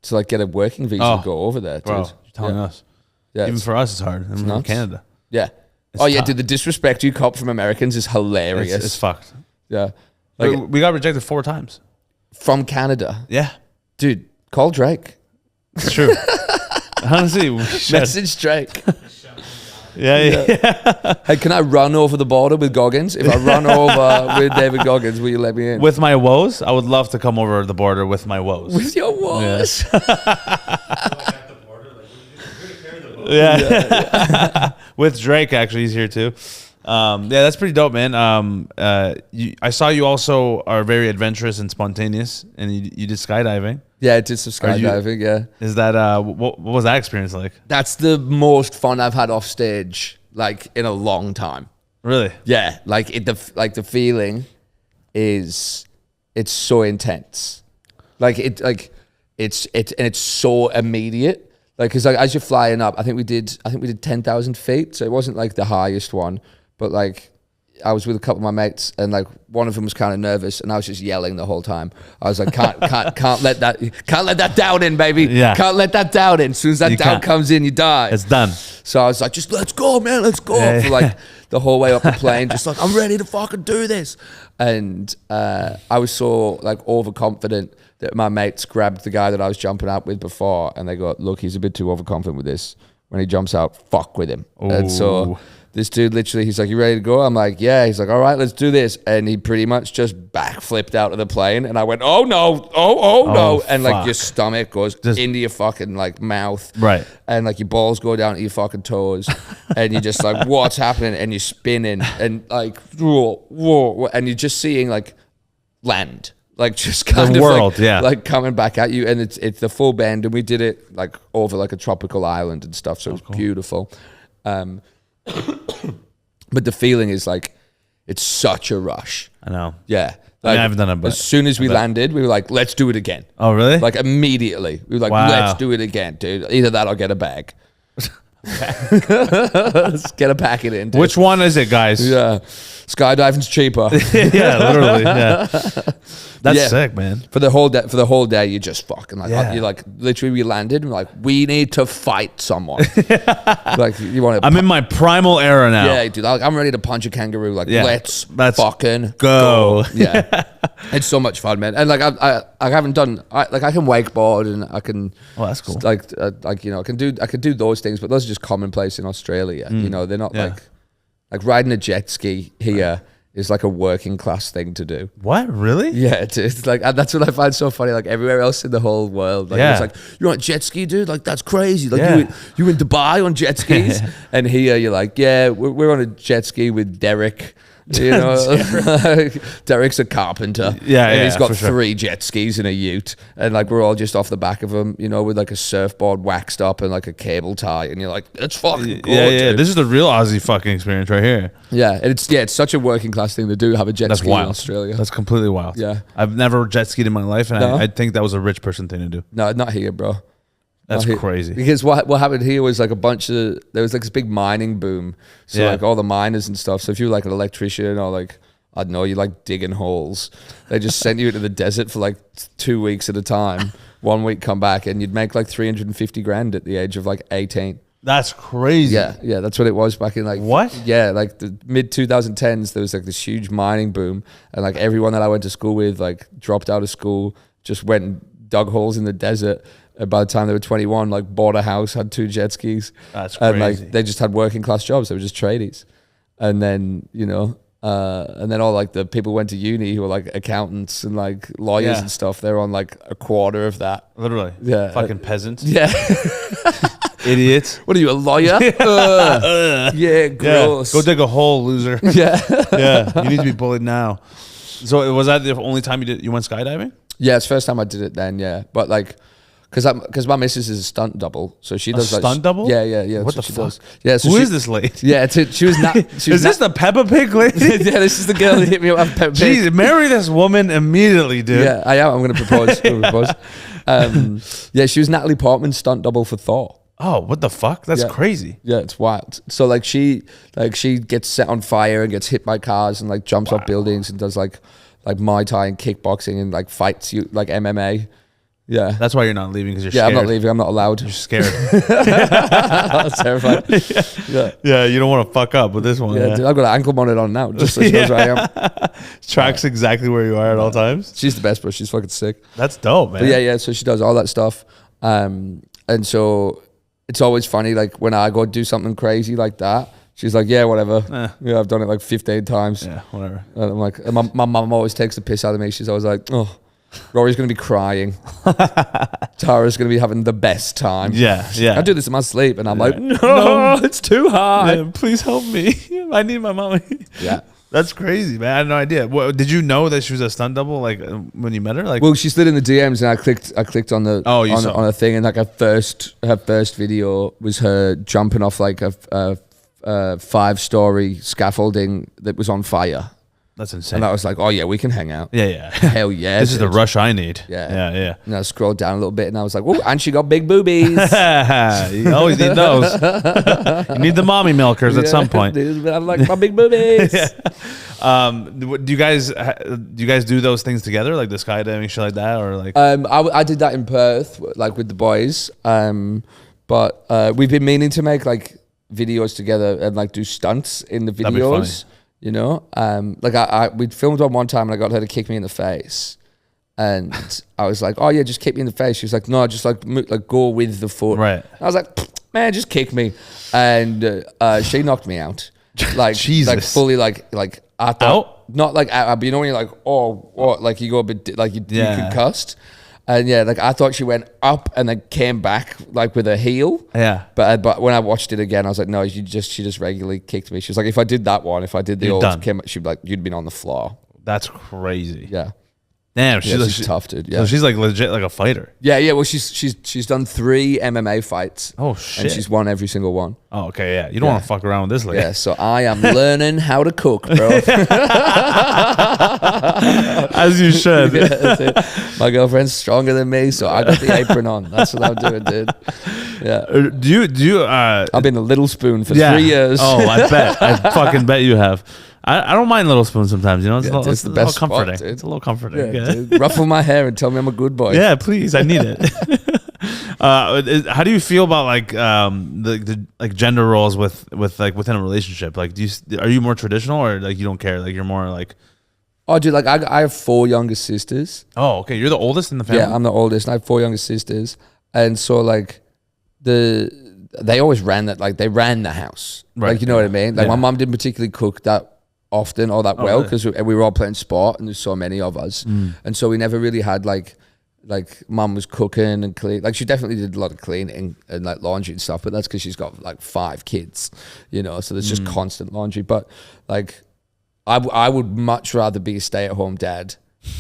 [SPEAKER 2] to like get a working visa to go over there, dude.
[SPEAKER 1] Bro, you're telling us.
[SPEAKER 2] Yeah,
[SPEAKER 1] even for us, it's hard. I'm from Canada.
[SPEAKER 2] Yeah. Dude, the disrespect you cop from Americans is hilarious.
[SPEAKER 1] It's fucked.
[SPEAKER 2] Yeah.
[SPEAKER 1] Like, we got rejected 4 times.
[SPEAKER 2] From Canada.
[SPEAKER 1] Yeah.
[SPEAKER 2] Dude, call Drake.
[SPEAKER 1] It's true. Honestly, we should.
[SPEAKER 2] Message Drake.
[SPEAKER 1] Yeah.
[SPEAKER 2] Hey, can I run over the border with Goggins? If I run over with David Goggins, will you let me in?
[SPEAKER 1] With my woes, I would love to come over the border with my woes.
[SPEAKER 2] With your woes.
[SPEAKER 1] Yeah. With Drake, actually, he's here too. That's pretty dope, man. I saw you also are very adventurous and spontaneous, and you did skydiving.
[SPEAKER 2] Yeah, I did some skydiving. Yeah.
[SPEAKER 1] Is that what was that experience like?
[SPEAKER 2] That's the most fun I've had off stage, like in a long time.
[SPEAKER 1] Really?
[SPEAKER 2] Yeah. Like the feeling is, it's so intense. It's so immediate. Like, cause like as you're flying up, I think we did 10,000 feet. So it wasn't like the highest one, but like I was with a couple of my mates, and like one of them was kind of nervous, and I was just yelling the whole time. I was like, can't let that doubt in, baby.
[SPEAKER 1] Yeah.
[SPEAKER 2] Can't let that doubt in. As soon as that doubt comes in, you die.
[SPEAKER 1] It's done.
[SPEAKER 2] So I was like, just let's go, man, let's go. For like the whole way up the plane, just like, I'm ready to fucking do this. And I was so like overconfident that my mates grabbed the guy that I was jumping out with before, and they go, look, he's a bit too overconfident with this. When he jumps out, fuck with him. Ooh. And so this dude literally, he's like, you ready to go? I'm like, yeah. He's like, all right, let's do this. And he pretty much just backflipped out of the plane. And I went, oh no, no. And like your stomach goes just into your fucking like mouth.
[SPEAKER 1] Right.
[SPEAKER 2] And like your balls go down to your fucking toes. And you're just like, what's happening? And you're spinning and like, whoa. And you're just seeing like land. Like just kind
[SPEAKER 1] the
[SPEAKER 2] of
[SPEAKER 1] world,
[SPEAKER 2] like coming back at you, and it's the full bend, and we did it like over like a tropical island and stuff, so it was cool. Beautiful. But the feeling is like it's such a rush.
[SPEAKER 1] I know.
[SPEAKER 2] Yeah,
[SPEAKER 1] like, I haven't done it, but
[SPEAKER 2] as soon as we landed, we were like, let's do it again.
[SPEAKER 1] Oh, really?
[SPEAKER 2] Like immediately, we were like, let's do it again, dude. Either that or get a bag. Let's get a packet in, dude.
[SPEAKER 1] Which one is it, guys?
[SPEAKER 2] Yeah, skydiving's cheaper.
[SPEAKER 1] Yeah, literally. Yeah. That's sick, man.
[SPEAKER 2] For the whole day, you're just fucking like, you like literally we landed and we're like, we need to fight someone. Like you want to?
[SPEAKER 1] I'm in my primal era now.
[SPEAKER 2] Yeah, dude. Like, I'm ready to punch a kangaroo. Like let's fucking
[SPEAKER 1] go.
[SPEAKER 2] Yeah, it's so much fun, man. And like I haven't done I can wakeboard and I can.
[SPEAKER 1] Oh, that's cool.
[SPEAKER 2] Like you know I can do those things, but those are just commonplace in Australia. You know, they're not like riding a jet ski here. Is like a working class thing to do.
[SPEAKER 1] What? Really?
[SPEAKER 2] Yeah, it's like, and that's what I find so funny. Like everywhere else in the whole world, like it's like, you're on a jet ski, dude. Like that's crazy. Like you in Dubai on jet skis, and here you're like, yeah, we're on a jet ski with Derek. You know, Derek's a carpenter.
[SPEAKER 1] Yeah,
[SPEAKER 2] and he's got 3 jet skis in a ute, and like we're all just off the back of them, you know, with like a surfboard waxed up and like a cable tie, and you're like, that's fucking cool.
[SPEAKER 1] Yeah. This is the real Aussie fucking experience right here.
[SPEAKER 2] Yeah, and it's such a working class thing to do. Have a jet ski
[SPEAKER 1] wild.
[SPEAKER 2] In Australia.
[SPEAKER 1] That's completely wild.
[SPEAKER 2] Yeah,
[SPEAKER 1] I've never jet skied in my life, and I think that was a rich person thing to do.
[SPEAKER 2] No, not here, bro.
[SPEAKER 1] That's crazy.
[SPEAKER 2] Because what happened here was like there was like this big mining boom. So like all the miners and stuff. So if you were like an electrician or like, I don't know, you like digging holes, they just sent you into the desert for like 2 weeks at a time. 1 week come back and you'd make like 350 grand at the age of like 18.
[SPEAKER 1] That's crazy.
[SPEAKER 2] Yeah, that's what it was back in like
[SPEAKER 1] what?
[SPEAKER 2] Yeah, like the mid 2010s. There was like this huge mining boom, and like everyone that I went to school with like dropped out of school, just went and dug holes in the desert. And by the time they were 21, like bought a house, had 2 jet skis.
[SPEAKER 1] That's crazy.
[SPEAKER 2] And like they just had working class jobs. They were just tradies. And then, you know, and then all like the people went to uni who were like accountants and like lawyers and stuff. They're on like a quarter of that.
[SPEAKER 1] Literally.
[SPEAKER 2] Yeah.
[SPEAKER 1] Fucking peasants.
[SPEAKER 2] Yeah.
[SPEAKER 1] Idiots.
[SPEAKER 2] What are you, a lawyer? Yeah, gross.
[SPEAKER 1] Go dig a hole, loser.
[SPEAKER 2] Yeah.
[SPEAKER 1] Yeah. You need to be bullied now. So was that the only time you went skydiving?
[SPEAKER 2] Yeah, it's the first time I did it then, yeah. But like, because my missus is a stunt double, so she does
[SPEAKER 1] stunt double.
[SPEAKER 2] Yeah.
[SPEAKER 1] What the fuck?
[SPEAKER 2] Does. Yeah. So
[SPEAKER 1] who is this lady?
[SPEAKER 2] Yeah, she was not.
[SPEAKER 1] Is this the Peppa Pig lady?
[SPEAKER 2] Yeah, this is the girl that hit me up with Peppa Pig.
[SPEAKER 1] Jeez, marry this woman immediately, dude.
[SPEAKER 2] Yeah, I am. I'm going to propose. Yeah, she was Natalie Portman's stunt double for Thor.
[SPEAKER 1] Oh, what the fuck? That's crazy.
[SPEAKER 2] Yeah, it's wild. So she gets set on fire and gets hit by cars and like jumps off buildings and does like like Muay Thai and kickboxing and like fights, like MMA. Yeah.
[SPEAKER 1] That's why you're not leaving, because you're
[SPEAKER 2] Yeah,
[SPEAKER 1] scared.
[SPEAKER 2] I'm not leaving. I'm not allowed.
[SPEAKER 1] You're scared.
[SPEAKER 2] That's terrifying.
[SPEAKER 1] Yeah, you don't want to fuck up with this one.
[SPEAKER 2] Yeah, dude, I've got an ankle monitor on now, just so she knows where I am.
[SPEAKER 1] Tracks exactly where you are at all times.
[SPEAKER 2] She's the best, bro. She's fucking sick.
[SPEAKER 1] That's dope, man.
[SPEAKER 2] But yeah. So she does all that stuff. And so it's always funny, like when I go do something crazy like that, she's like, yeah, whatever. Yeah, I've done it like 15 times.
[SPEAKER 1] Yeah, whatever.
[SPEAKER 2] And I'm like, and my mum always takes the piss out of me. She's always like, oh, Rory's going to be crying. Tara's going to be having the best time.
[SPEAKER 1] Yeah.
[SPEAKER 2] I do this in my sleep, and I'm like, no, it's too hard.
[SPEAKER 1] Yeah, please help me. I need my mommy.
[SPEAKER 2] Yeah.
[SPEAKER 1] That's crazy, man. I had no idea. What, did you know that she was a stunt double, like when you met her? Like,
[SPEAKER 2] well, she slid in the DMs, and I clicked on the on a thing, and like her first video was her jumping off like a 5-story scaffolding that was on fire.
[SPEAKER 1] That's insane.
[SPEAKER 2] And I was like, oh yeah, we can hang out.
[SPEAKER 1] Yeah.
[SPEAKER 2] Hell yeah.
[SPEAKER 1] This is the rush I need.
[SPEAKER 2] Yeah. And I scrolled down a little bit, and I was like, oh, and she got big boobies.
[SPEAKER 1] You always need those. You need the mommy milkers at some point.
[SPEAKER 2] I like my big boobies.
[SPEAKER 1] Do you guys do those things together, like the skydiving shit like that, or like?
[SPEAKER 2] I did that in Perth, like with the boys. But we've been meaning to make like videos together and like do stunts in the videos. You know, like we filmed one time, and I got her to kick me in the face, and I was like, "Oh yeah, just kick me in the face." She was like, "No, just like go with the foot."
[SPEAKER 1] Right.
[SPEAKER 2] I was like, "Man, just kick me," and she knocked me out, like
[SPEAKER 1] Jesus.
[SPEAKER 2] like fully like I thought,
[SPEAKER 1] out?
[SPEAKER 2] not like out, but you know when you're like, oh, what, like you go a bit like you concussed. And yeah, like I thought she went up and then came back like with her heel.
[SPEAKER 1] Yeah.
[SPEAKER 2] But when I watched it again, I was like, no, she just regularly kicked me. She was like, if I did that one, if I did the old, she'd be like, you'd been on the floor.
[SPEAKER 1] That's crazy.
[SPEAKER 2] Yeah.
[SPEAKER 1] Damn,
[SPEAKER 2] she's tough, dude. Yeah.
[SPEAKER 1] So she's like legit like a fighter.
[SPEAKER 2] Yeah. Well, she's done 3 MMA fights.
[SPEAKER 1] Oh shit.
[SPEAKER 2] And she's won every single one.
[SPEAKER 1] Oh, okay, yeah. You don't want to fuck around with this lady.
[SPEAKER 2] Yeah, so I am learning how to cook, bro.
[SPEAKER 1] As you should.
[SPEAKER 2] Yeah, my girlfriend's stronger than me, so I got the apron on. That's what I'm doing, dude. Yeah.
[SPEAKER 1] Do you
[SPEAKER 2] I've been a little spoon for 3 years.
[SPEAKER 1] Oh, I bet. I fucking bet you have. I don't mind little spoons sometimes, you know. It's
[SPEAKER 2] the best
[SPEAKER 1] comforting.
[SPEAKER 2] spot,
[SPEAKER 1] it's a little comforting.
[SPEAKER 2] Yeah, dude. Ruffle my hair and tell me I'm a good boy.
[SPEAKER 1] Yeah, please. I need it. How do you feel about like the like gender roles with like within a relationship? Like, are you more traditional, or like you don't care? Like you're more like,
[SPEAKER 2] oh, dude, like I have 4 younger sisters.
[SPEAKER 1] Oh, okay. You're the oldest in the family.
[SPEAKER 2] Yeah, I'm the oldest, and I have 4 younger sisters, and so like they always ran that, like they ran the house, right? Like, you know what I mean? Like my mom didn't particularly cook that often or that well, because we were all playing sport and there's so many of us, and so we never really had like mum was cooking and clean. Like she definitely did a lot of cleaning and like laundry and stuff, but that's because she's got like 5 kids, you know, so there's just constant laundry. But like I would much rather be a stay-at-home dad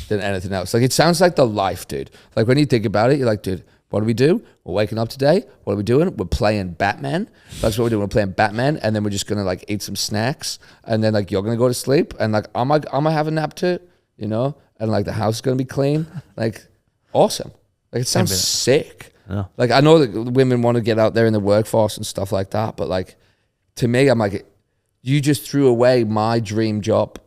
[SPEAKER 2] than anything else. Like it sounds like the life, dude. Like when you think about it, you're like, dude, what do we do? We're waking up today. What are we doing? We're playing Batman. That's what we're doing. We're playing Batman, and then we're just gonna like eat some snacks, and then like you're gonna go to sleep, and like I'm gonna have a nap too, you know, and like the house is gonna be clean. Like awesome. Like it sounds sick.
[SPEAKER 1] Yeah.
[SPEAKER 2] Like I know that women want to get out there in the workforce and stuff like that, but like to me, I'm like, you just threw away my dream job.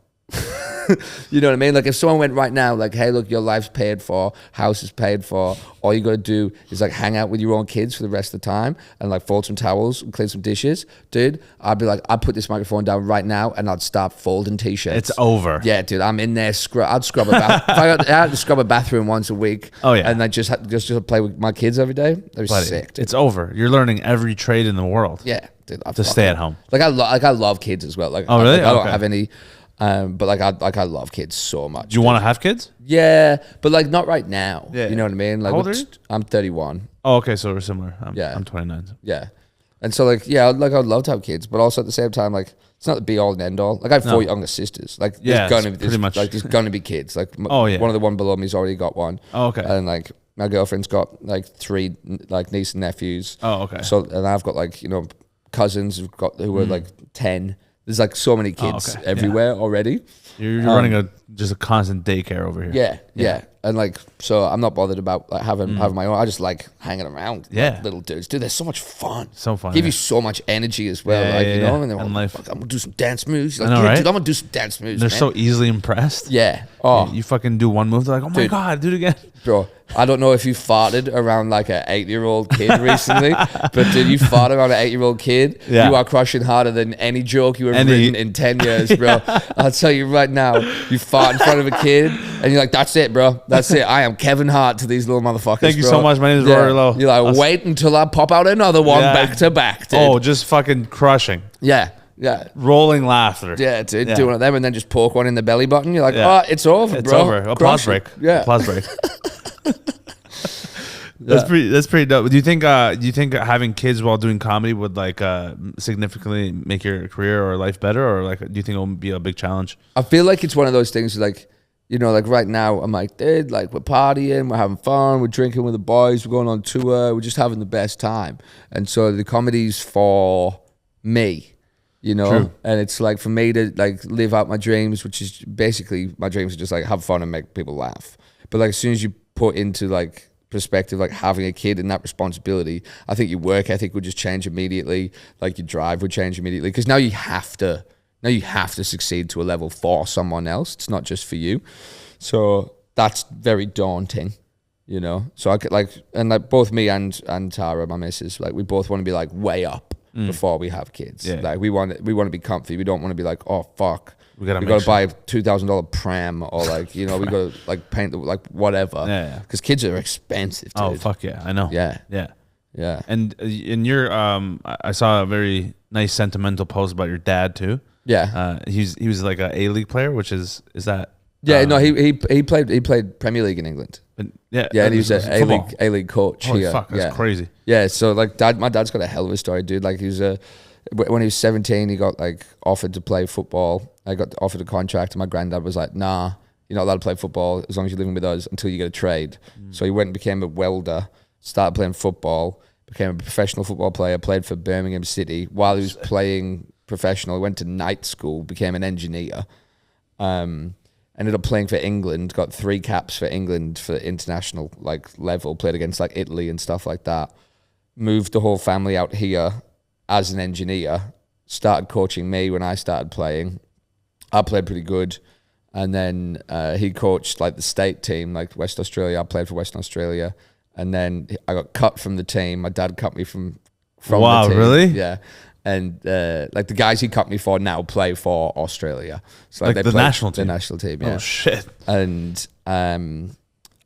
[SPEAKER 2] You know what I mean? Like if someone went right now, like, hey, look, your life's paid for, house is paid for, all you got to do is like hang out with your own kids for the rest of the time and like fold some towels and clean some dishes, dude, I'd be like, I'd put this microphone down right now and I'd start folding t-shirts.
[SPEAKER 1] It's over.
[SPEAKER 2] Yeah, dude, I'm in there. I'd scrub a bath. If I had to scrub a bathroom once a week.
[SPEAKER 1] Oh yeah,
[SPEAKER 2] and I just play with my kids every day. They're sick. Dude.
[SPEAKER 1] It's over. You're learning every trade in the world.
[SPEAKER 2] Yeah, dude.
[SPEAKER 1] To stay at home.
[SPEAKER 2] Like I love kids as well. Like,
[SPEAKER 1] oh really?
[SPEAKER 2] I don't have any. But like I love kids so much.
[SPEAKER 1] Do you want to have kids?
[SPEAKER 2] Yeah, but like not right now. Yeah, you know what I mean? Like
[SPEAKER 1] how old are you?
[SPEAKER 2] I'm 31.
[SPEAKER 1] Oh, okay, so we're similar. I'm 29.
[SPEAKER 2] Yeah, and so like I'd love to have kids, but also at the same time, like it's not the be all and end all. Like I have 4 younger sisters. Like there's gonna be kids. Like one of the one below me's already got one.
[SPEAKER 1] Oh, okay.
[SPEAKER 2] And like my girlfriend's got like 3 like niece and nephews.
[SPEAKER 1] Oh, okay.
[SPEAKER 2] So and I've got like, you know, cousins who are like 10. There's like so many kids everywhere already.
[SPEAKER 1] You're running just a constant daycare over here.
[SPEAKER 2] Yeah. And like, so I'm not bothered about like having my own. I just like hanging around.
[SPEAKER 1] Yeah.
[SPEAKER 2] Little dudes. Dude, they're so much fun.
[SPEAKER 1] So fun.
[SPEAKER 2] Give you so much energy as well.
[SPEAKER 1] Yeah,
[SPEAKER 2] like,
[SPEAKER 1] yeah,
[SPEAKER 2] you know,
[SPEAKER 1] yeah.
[SPEAKER 2] and they're
[SPEAKER 1] And
[SPEAKER 2] like,
[SPEAKER 1] life.
[SPEAKER 2] fuck, I'm gonna do some dance moves. Like,
[SPEAKER 1] I know,
[SPEAKER 2] yeah,
[SPEAKER 1] right?
[SPEAKER 2] dude, I'm gonna do some dance moves.
[SPEAKER 1] They're
[SPEAKER 2] man.
[SPEAKER 1] so easily impressed.
[SPEAKER 2] Yeah. Oh,
[SPEAKER 1] You fucking do one move, they're like, oh my
[SPEAKER 2] Dude.
[SPEAKER 1] God, do it again.
[SPEAKER 2] bro, I don't know if you farted around like an 8-year-old kid recently, but did you fart around an 8-year-old kid?
[SPEAKER 1] Yeah.
[SPEAKER 2] You are crushing harder than any joke you have
[SPEAKER 1] Any-
[SPEAKER 2] written in 10 years, bro. I'll tell you right now, you fart in front of a kid and you're like, that's it, bro. That's it. I am Kevin Hart to these little motherfuckers.
[SPEAKER 1] Thank you
[SPEAKER 2] bro.
[SPEAKER 1] so much. My name is Rory Lowe.
[SPEAKER 2] You're like, wait until I pop out another one back to back, dude.
[SPEAKER 1] Oh, just fucking crushing.
[SPEAKER 2] Yeah. Yeah.
[SPEAKER 1] Rolling laughter.
[SPEAKER 2] Yeah, dude, do one of them and then just poke one in the belly button. You're like,
[SPEAKER 1] Yeah.
[SPEAKER 2] oh, it's over,
[SPEAKER 1] It's
[SPEAKER 2] bro.
[SPEAKER 1] over. Applause
[SPEAKER 2] Crush it.
[SPEAKER 1] break.
[SPEAKER 2] Yeah.
[SPEAKER 1] Applause break. That's pretty dope. Do you think having kids while doing comedy would like significantly make your career or life better, or like do you think it will be a big challenge?
[SPEAKER 2] I feel like it's one of those things like, you know, like right now I'm like, dude, like we're partying, we're having fun, we're drinking with the boys, we're going on tour, we're just having the best time. And so the comedy's for me, you know?
[SPEAKER 1] True.
[SPEAKER 2] And it's like for me to like live out my dreams, which is basically my dreams are just like have fun and make people laugh. But like as soon as you put into like perspective, like having a kid and that responsibility, I think your work ethic would just change immediately. Like your drive would change immediately because now you have to succeed to a level for someone else. It's not just for you. So that's very daunting, you know? So I could like, and like both me and Tara, my missus, like we both want to be like way up before we have kids.
[SPEAKER 1] Yeah.
[SPEAKER 2] Like we want to be comfy. We don't want to be like, oh fuck, we
[SPEAKER 1] gotta
[SPEAKER 2] buy a $2,000 pram or like, you know, we got to like paint the, like whatever.
[SPEAKER 1] Yeah.
[SPEAKER 2] Because kids are expensive, dude.
[SPEAKER 1] Oh fuck yeah, I know.
[SPEAKER 2] Yeah.
[SPEAKER 1] Yeah.
[SPEAKER 2] Yeah.
[SPEAKER 1] And in your I saw a very nice sentimental post about your dad too.
[SPEAKER 2] Yeah.
[SPEAKER 1] He was like a A-League player, which is that?
[SPEAKER 2] Yeah, no, he played Premier League in England.
[SPEAKER 1] Yeah,
[SPEAKER 2] Yeah, and he was
[SPEAKER 1] it
[SPEAKER 2] an A-League coach.
[SPEAKER 1] Holy
[SPEAKER 2] here.
[SPEAKER 1] fuck, that's crazy.
[SPEAKER 2] Yeah, so like my dad's got a hell of a story, dude. Like he was when he was 17, he got like offered to play football. I got offered a contract, and my granddad was like, "Nah, you're not allowed to play football as long as you're living with us until you get a trade." So he went and became a welder, started playing football, became a professional football player, played for Birmingham City. While he was playing professional, he went to night school, became an engineer. Ended up playing for England, got 3 caps for England for international like level, played against like Italy and stuff like that. Moved the whole family out here as an engineer, started coaching me when I started playing. I played pretty good. And then he coached like the state team, like West Australia. I played for Western Australia. And then I got cut from the team. My dad cut me from
[SPEAKER 1] Wow,
[SPEAKER 2] the team.
[SPEAKER 1] really?
[SPEAKER 2] Yeah. And like the guys he cut me for now play for Australia. So
[SPEAKER 1] Like
[SPEAKER 2] they
[SPEAKER 1] the
[SPEAKER 2] play
[SPEAKER 1] national team?
[SPEAKER 2] The national team, yeah.
[SPEAKER 1] Oh shit.
[SPEAKER 2] And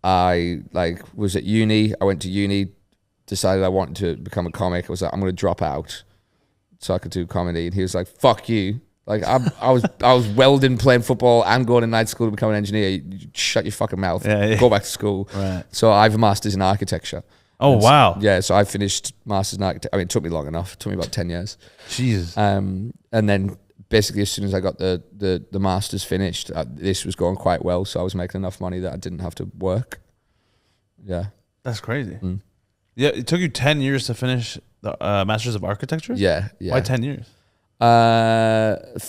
[SPEAKER 2] I like was at uni. I went to uni, decided I wanted to become a comic. I was like, I'm going to drop out so I could do comedy. And he was like, fuck you. Like I was welding, playing football, and going to night school to become an engineer. You shut your fucking mouth.
[SPEAKER 1] Yeah.
[SPEAKER 2] Go back to school.
[SPEAKER 1] Right.
[SPEAKER 2] So I have a master's in architecture.
[SPEAKER 1] Oh wow.
[SPEAKER 2] Yeah, so I finished master's in architecture. I mean, it took me long enough. It took me about 10 years.
[SPEAKER 1] Jesus.
[SPEAKER 2] And then basically as soon as I got the master's finished, this was going quite well. So I was making enough money that I didn't have to work. Yeah.
[SPEAKER 1] That's crazy. Yeah, it took you 10 years to finish the Masters of Architecture?
[SPEAKER 2] Yeah.
[SPEAKER 1] Why 10 years?
[SPEAKER 2] Because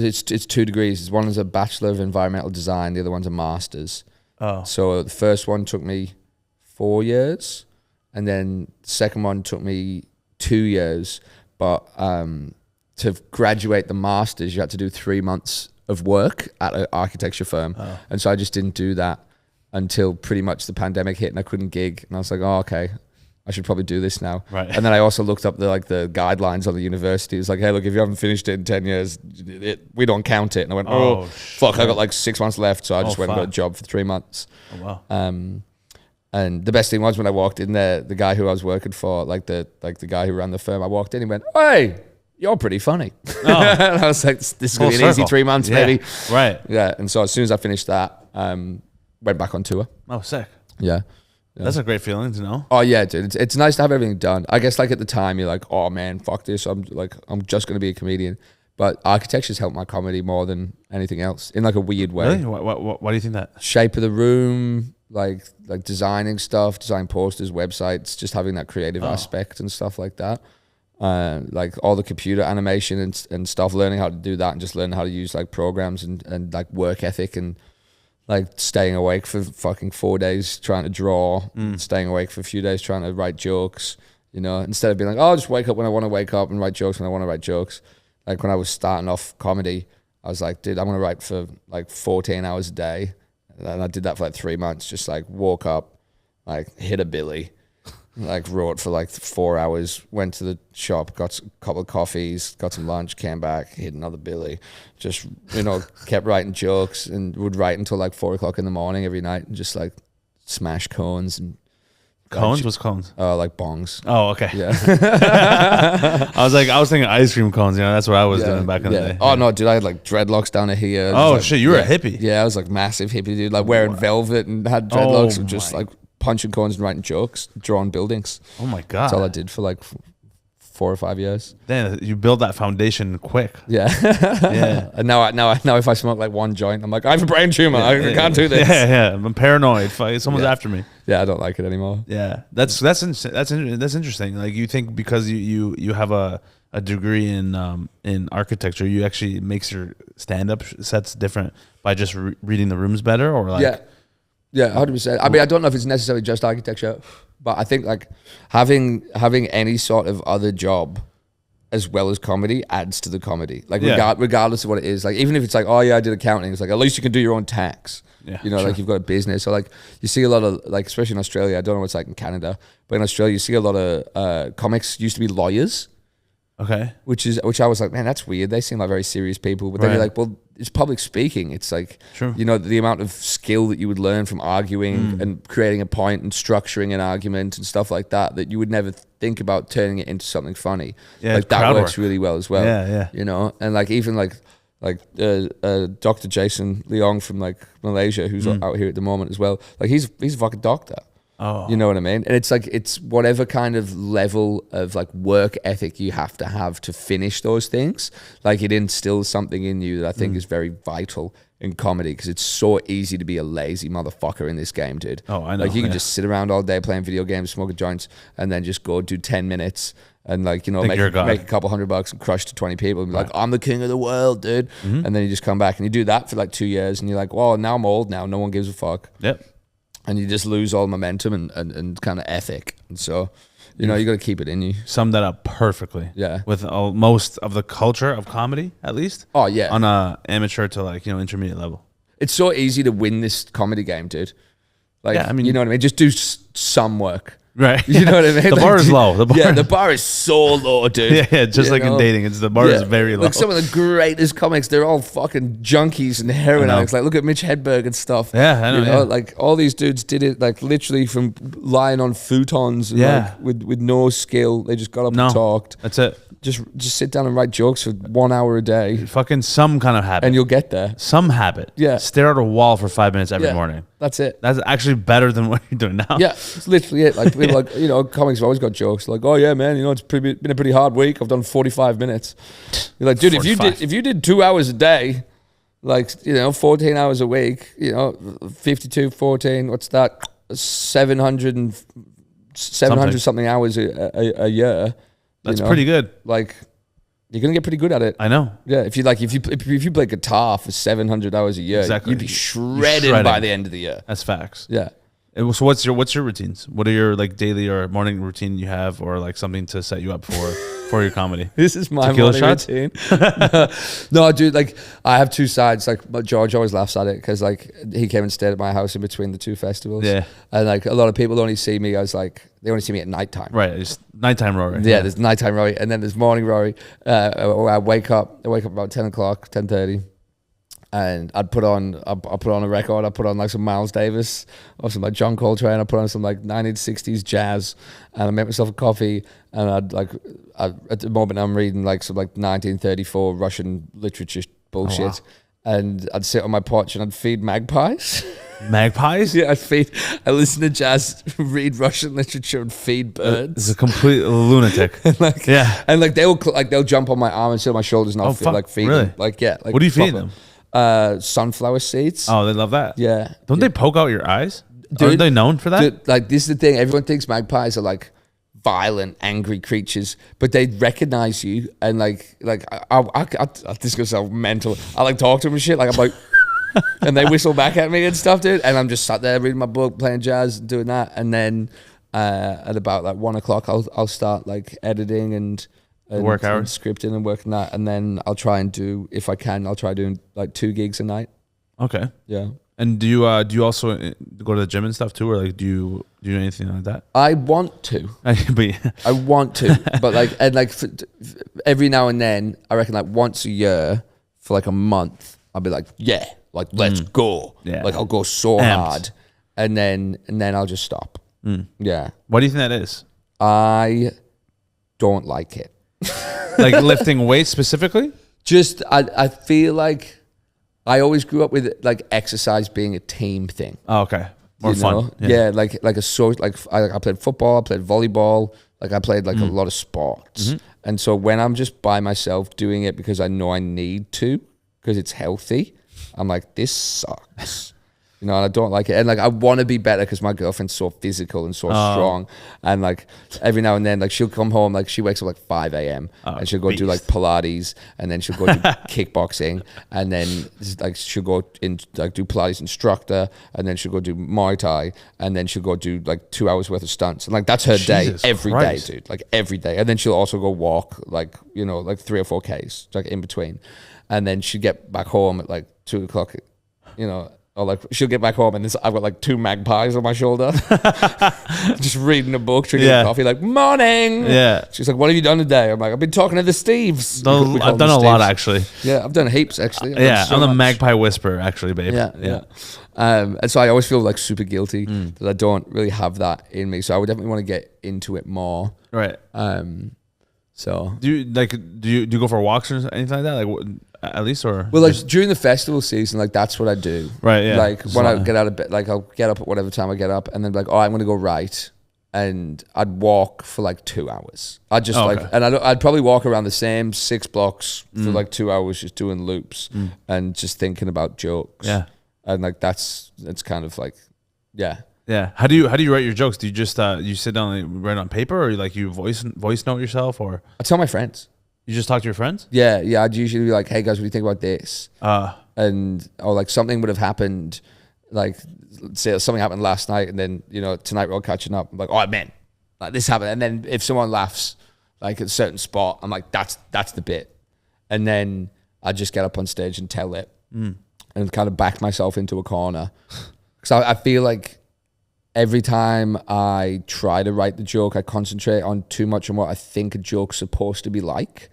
[SPEAKER 2] it's 2 degrees. One is a Bachelor of Environmental Design. The other one's a master's.
[SPEAKER 1] Oh.
[SPEAKER 2] So the first one took me 4 years, and then the second one took me 2 years. But to graduate the master's, you had to do 3 months of work at an architecture firm, and so I just didn't do that until pretty much the pandemic hit, and I couldn't gig. And I was like, oh, okay, I should probably do this now.
[SPEAKER 1] Right.
[SPEAKER 2] And then I also looked up the guidelines of the university. It's like, hey, look, if you haven't finished it in 10 years, we don't count it. And I went, oh fuck,
[SPEAKER 1] shit.
[SPEAKER 2] I got like 6 months left, so I just went and got a
[SPEAKER 1] fuck.
[SPEAKER 2] job for 3 months.
[SPEAKER 1] Oh wow.
[SPEAKER 2] And the best thing was when I walked in there, the guy who I was working for, the guy who ran the firm, I walked in, he went, hey, you're pretty funny. And I was like, this is going to be an easy 3 months,
[SPEAKER 1] Yeah.
[SPEAKER 2] maybe.
[SPEAKER 1] Right.
[SPEAKER 2] Yeah. And so as soon as I finished that, went back on tour.
[SPEAKER 1] Oh, sick.
[SPEAKER 2] Yeah.
[SPEAKER 1] That's a great feeling to know.
[SPEAKER 2] Oh yeah, dude. It's nice to have everything done. I guess like at the time you're like, oh man, fuck this. I'm just going to be a comedian. But architecture's helped my comedy more than anything else in like a weird way.
[SPEAKER 1] Really? Why do you think that?
[SPEAKER 2] Shape of the room, like designing stuff, design posters, websites, just having that creative aspect and stuff like that. Like all the computer animation and stuff, learning how to do that and just learning how to use like programs and like work ethic and like staying awake for fucking 4 days trying to draw, staying awake for a few days trying to write jokes, you know, instead of being like, oh, I'll just wake up when I want to wake up and write jokes when I want to write jokes. Like when I was starting off comedy, I was like, dude, I'm going to write for like 14 hours a day. And I did that for like 3 months, just like woke up, like hit a billy, like wrote for like 4 hours, went to the shop, got a couple of coffees, got some lunch, came back, hit another billy, just, you know, kept writing jokes and would write until like 4 o'clock in the morning every night and just like smash cones and
[SPEAKER 1] Cones? What's cones?
[SPEAKER 2] like bongs.
[SPEAKER 1] Oh, okay.
[SPEAKER 2] Yeah.
[SPEAKER 1] I was thinking ice cream cones. You know, that's what I was doing back in the day.
[SPEAKER 2] Oh no, dude, I had like dreadlocks down to here.
[SPEAKER 1] Oh
[SPEAKER 2] like,
[SPEAKER 1] shit, you were a hippie.
[SPEAKER 2] Yeah, I was like massive hippie dude, like wearing velvet and had dreadlocks and just like punching cones and writing jokes, drawing buildings.
[SPEAKER 1] Oh my god,
[SPEAKER 2] that's all I did for like 4 or 5 years.
[SPEAKER 1] Then you build that foundation quick.
[SPEAKER 2] Yeah.
[SPEAKER 1] Yeah.
[SPEAKER 2] And now if I smoke like one joint, I'm like, I have a brain tumor. I can't do this.
[SPEAKER 1] Yeah. I'm paranoid. Someone's after me.
[SPEAKER 2] Yeah, I don't like it anymore.
[SPEAKER 1] Yeah, that's interesting. Like you think because you have a degree in architecture, you actually makes your stand up sets different by just reading the rooms better, or like
[SPEAKER 2] yeah, 100%. I mean, I don't know if it's necessarily just architecture, but I think like having any sort of other job as well as comedy adds to the comedy. Like regardless of what it is. Like even if it's like, oh yeah, I did accounting, it's like at least you can do your own tax.
[SPEAKER 1] Yeah,
[SPEAKER 2] you know, like you've got a business. So like you see a lot of like, especially in Australia, I don't know what it's like in Canada, but in Australia you see a lot of comics used to be lawyers.
[SPEAKER 1] Okay.
[SPEAKER 2] Which I was like, man, that's weird. They seem like very serious people. But then you're like, well, it's public speaking. It's like, you know, the amount of skill that you would learn from arguing and creating a point and structuring an argument and stuff like that you would never think about turning it into something funny.
[SPEAKER 1] Yeah,
[SPEAKER 2] like that works really well as well.
[SPEAKER 1] Yeah.
[SPEAKER 2] You know, and like even like Dr. Jason Leong from like Malaysia, who's out here at the moment as well. Like he's a fucking doctor.
[SPEAKER 1] Oh.
[SPEAKER 2] You know what I mean? And it's like, it's whatever kind of level of like work ethic you have to finish those things. Like it instills something in you that I think is very vital in comedy, because it's so easy to be a lazy motherfucker in this game, dude.
[SPEAKER 1] Oh, I know.
[SPEAKER 2] Like you can just sit around all day playing video games, smoking joints, and then just go do 10 minutes and like, you know, make a couple $100 and crush to 20 people and be like, I'm the king of the world, dude. And then you just come back and you do that for like 2 years and you're like, well, now I'm old now. No one gives a fuck.
[SPEAKER 1] Yep.
[SPEAKER 2] And you just lose all momentum and kind of ethic. And so, you know, you got to keep it in you.
[SPEAKER 1] Summed that up perfectly.
[SPEAKER 2] Yeah.
[SPEAKER 1] With most of the culture of comedy, at least.
[SPEAKER 2] Oh, yeah.
[SPEAKER 1] On a amateur to like, you know, intermediate level.
[SPEAKER 2] It's so easy to win this comedy game, dude. Like,
[SPEAKER 1] yeah, I mean,
[SPEAKER 2] you know what I mean? Just do some work.
[SPEAKER 1] Right.
[SPEAKER 2] You know what I mean?
[SPEAKER 1] The bar is low.
[SPEAKER 2] The bar is so low, dude.
[SPEAKER 1] Yeah, just like in dating. The bar is very low.
[SPEAKER 2] Like some of the greatest comics, they're all fucking junkies and heroin addicts. Like look at Mitch Hedberg and stuff.
[SPEAKER 1] Yeah, I know.
[SPEAKER 2] You know, like all these dudes did it like literally from lying on futons and like, with no skill. They just got up and talked.
[SPEAKER 1] That's it.
[SPEAKER 2] Just sit down and write jokes for 1 hour a day.
[SPEAKER 1] Fucking some kind of habit.
[SPEAKER 2] And you'll get there.
[SPEAKER 1] Some habit.
[SPEAKER 2] Yeah.
[SPEAKER 1] Stare at a wall for 5 minutes every morning.
[SPEAKER 2] That's it.
[SPEAKER 1] That's actually better than what you're doing now.
[SPEAKER 2] Yeah, it's literally it. Like, people like, you know, comics have always got jokes. Like, oh yeah, man, you know, it's been a pretty hard week. I've done 45 minutes. You're like, dude, if you did 2 hours a day, like, you know, 14 hours a week, you know, 52, 14, what's that? 700 something hours a year.
[SPEAKER 1] That's pretty good.
[SPEAKER 2] Like, you're gonna get pretty good at it.
[SPEAKER 1] I know.
[SPEAKER 2] Yeah, if you play guitar for 700 hours a year, you'd be shredded by the end of the year.
[SPEAKER 1] That's facts.
[SPEAKER 2] Yeah.
[SPEAKER 1] So what's your routines? What are your like daily or morning routine you have, or like something to set you up for your comedy?
[SPEAKER 2] This is my morning routine. No, dude, like I have two sides. Like George always laughs at it because like he came and stayed at my house in between the two festivals.
[SPEAKER 1] Yeah,
[SPEAKER 2] and like a lot of people only see me as like they only see me at nighttime.
[SPEAKER 1] Right, it's nighttime Rory.
[SPEAKER 2] Yeah, there's nighttime Rory, and then there's morning Rory. I wake up about 10 o'clock, 10:30. And I'd put on a record. I put on like some Miles Davis or some like John Coltrane. I put on some like 1960s jazz, and I make myself a coffee. And at the moment I'm reading like some like 1934 Russian literature bullshit. Oh, wow. And I'd sit on my porch and I'd feed magpies.
[SPEAKER 1] Magpies?
[SPEAKER 2] Yeah, I listen to jazz, read Russian literature, and feed birds.
[SPEAKER 1] It's a complete lunatic.
[SPEAKER 2] And like they'll jump on my arm and sit on my shoulders, and I'll feed them. Like
[SPEAKER 1] what do you feed them?
[SPEAKER 2] Sunflower seeds.
[SPEAKER 1] Oh, they love that.
[SPEAKER 2] Yeah.
[SPEAKER 1] Don't they poke out your eyes?
[SPEAKER 2] Dude,
[SPEAKER 1] aren't they known for that?
[SPEAKER 2] Dude, like this is the thing. Everyone thinks magpies are like violent, angry creatures, but they recognize you and like I this is gonna sound mental. I like talk to them and shit. Like I'm like, and they whistle back at me and stuff, dude. And I'm just sat there reading my book, playing jazz, and doing that. And then at about like 1 o'clock, I'll start like editing and
[SPEAKER 1] work hours,
[SPEAKER 2] and scripting and working that. And then I'll try and do, if I can, I'll try doing like 2 gigs a night.
[SPEAKER 1] Okay.
[SPEAKER 2] Yeah.
[SPEAKER 1] And do you also go to the gym and stuff too, or like do you do anything like that?
[SPEAKER 2] I want to. I want to, but like, and like every now and then, I reckon like once a year for like a month, I'll be like, yeah, like let's go.
[SPEAKER 1] Yeah.
[SPEAKER 2] Like I'll go so hard, and then I'll just stop. Yeah.
[SPEAKER 1] What do you think that is?
[SPEAKER 2] I don't like it.
[SPEAKER 1] Like lifting weights specifically?
[SPEAKER 2] Just I feel like I always grew up with like exercise being a team thing.
[SPEAKER 1] Oh, okay. More fun.
[SPEAKER 2] Yeah, like I played football, I played volleyball, like I played like a lot of sports. And so when I'm just by myself doing it because I know I need to, because it's healthy, I'm like, this sucks. You know, and I don't like it. And like, I want to be better because my girlfriend's so physical and so strong. And like, every now and then, like, she'll come home, like, she wakes up like 5 a.m. And she'll go do like Pilates, and then she'll go do kickboxing, and then like, she'll go in, like, do Pilates instructor, and then she'll go do Muay Thai, and then she'll go do like 2 hours worth of stunts. And like, that's her day every day, dude. Like, every day. And then she'll also go walk, like, you know, like 3 or 4 Ks, like in between. And then she'd get back home at like 2 o'clock, you know. Or like she'll get back home and I've got like 2 magpies on my shoulder, just reading a book, drinking coffee. Like, morning.
[SPEAKER 1] Yeah.
[SPEAKER 2] She's like, "What have you done today?" I'm like, "I've been talking to the Steves."
[SPEAKER 1] I've done a lot actually.
[SPEAKER 2] Yeah, I've done heaps actually.
[SPEAKER 1] I'm the magpie whisperer actually, babe.
[SPEAKER 2] Yeah. And so I always feel like super guilty that I don't really have that in me. So I would definitely want to get into it more.
[SPEAKER 1] Right.
[SPEAKER 2] So
[SPEAKER 1] do you go for walks or anything like that? Like at least, or
[SPEAKER 2] well, like during the festival season, like that's what I do.
[SPEAKER 1] Right. Yeah.
[SPEAKER 2] Like when I get out of bed, like I'll get up at whatever time I get up, and then be like, oh, I'm gonna go right, and I'd walk for like 2 hours. I'd just and I'd probably walk around the same 6 blocks for like 2 hours, just doing loops and just thinking about jokes.
[SPEAKER 1] Yeah.
[SPEAKER 2] And like it's kind of like, yeah.
[SPEAKER 1] Yeah. How do you write your jokes? Do you just you sit down and write on paper, or like you voice note yourself, or
[SPEAKER 2] I tell my friends.
[SPEAKER 1] You just talk to your friends?
[SPEAKER 2] Yeah. I'd usually be like, "Hey guys, what do you think about this?" Or like something would have happened, like say something happened last night, and then you know tonight we're all catching up. I'm like, "Oh man, like this happened," and then if someone laughs, like at a certain spot, I'm like, "That's the bit," and then I just get up on stage and tell it, and kind of back myself into a corner, because I feel like. Every time I try to write the joke, I concentrate on too much on what I think a joke's supposed to be like.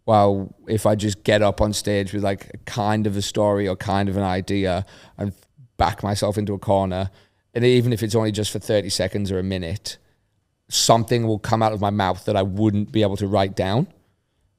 [SPEAKER 2] While if I just get up on stage with like a kind of a story or kind of an idea and back myself into a corner, and even if it's only just for 30 seconds or a minute, something will come out of my mouth that I wouldn't be able to write down.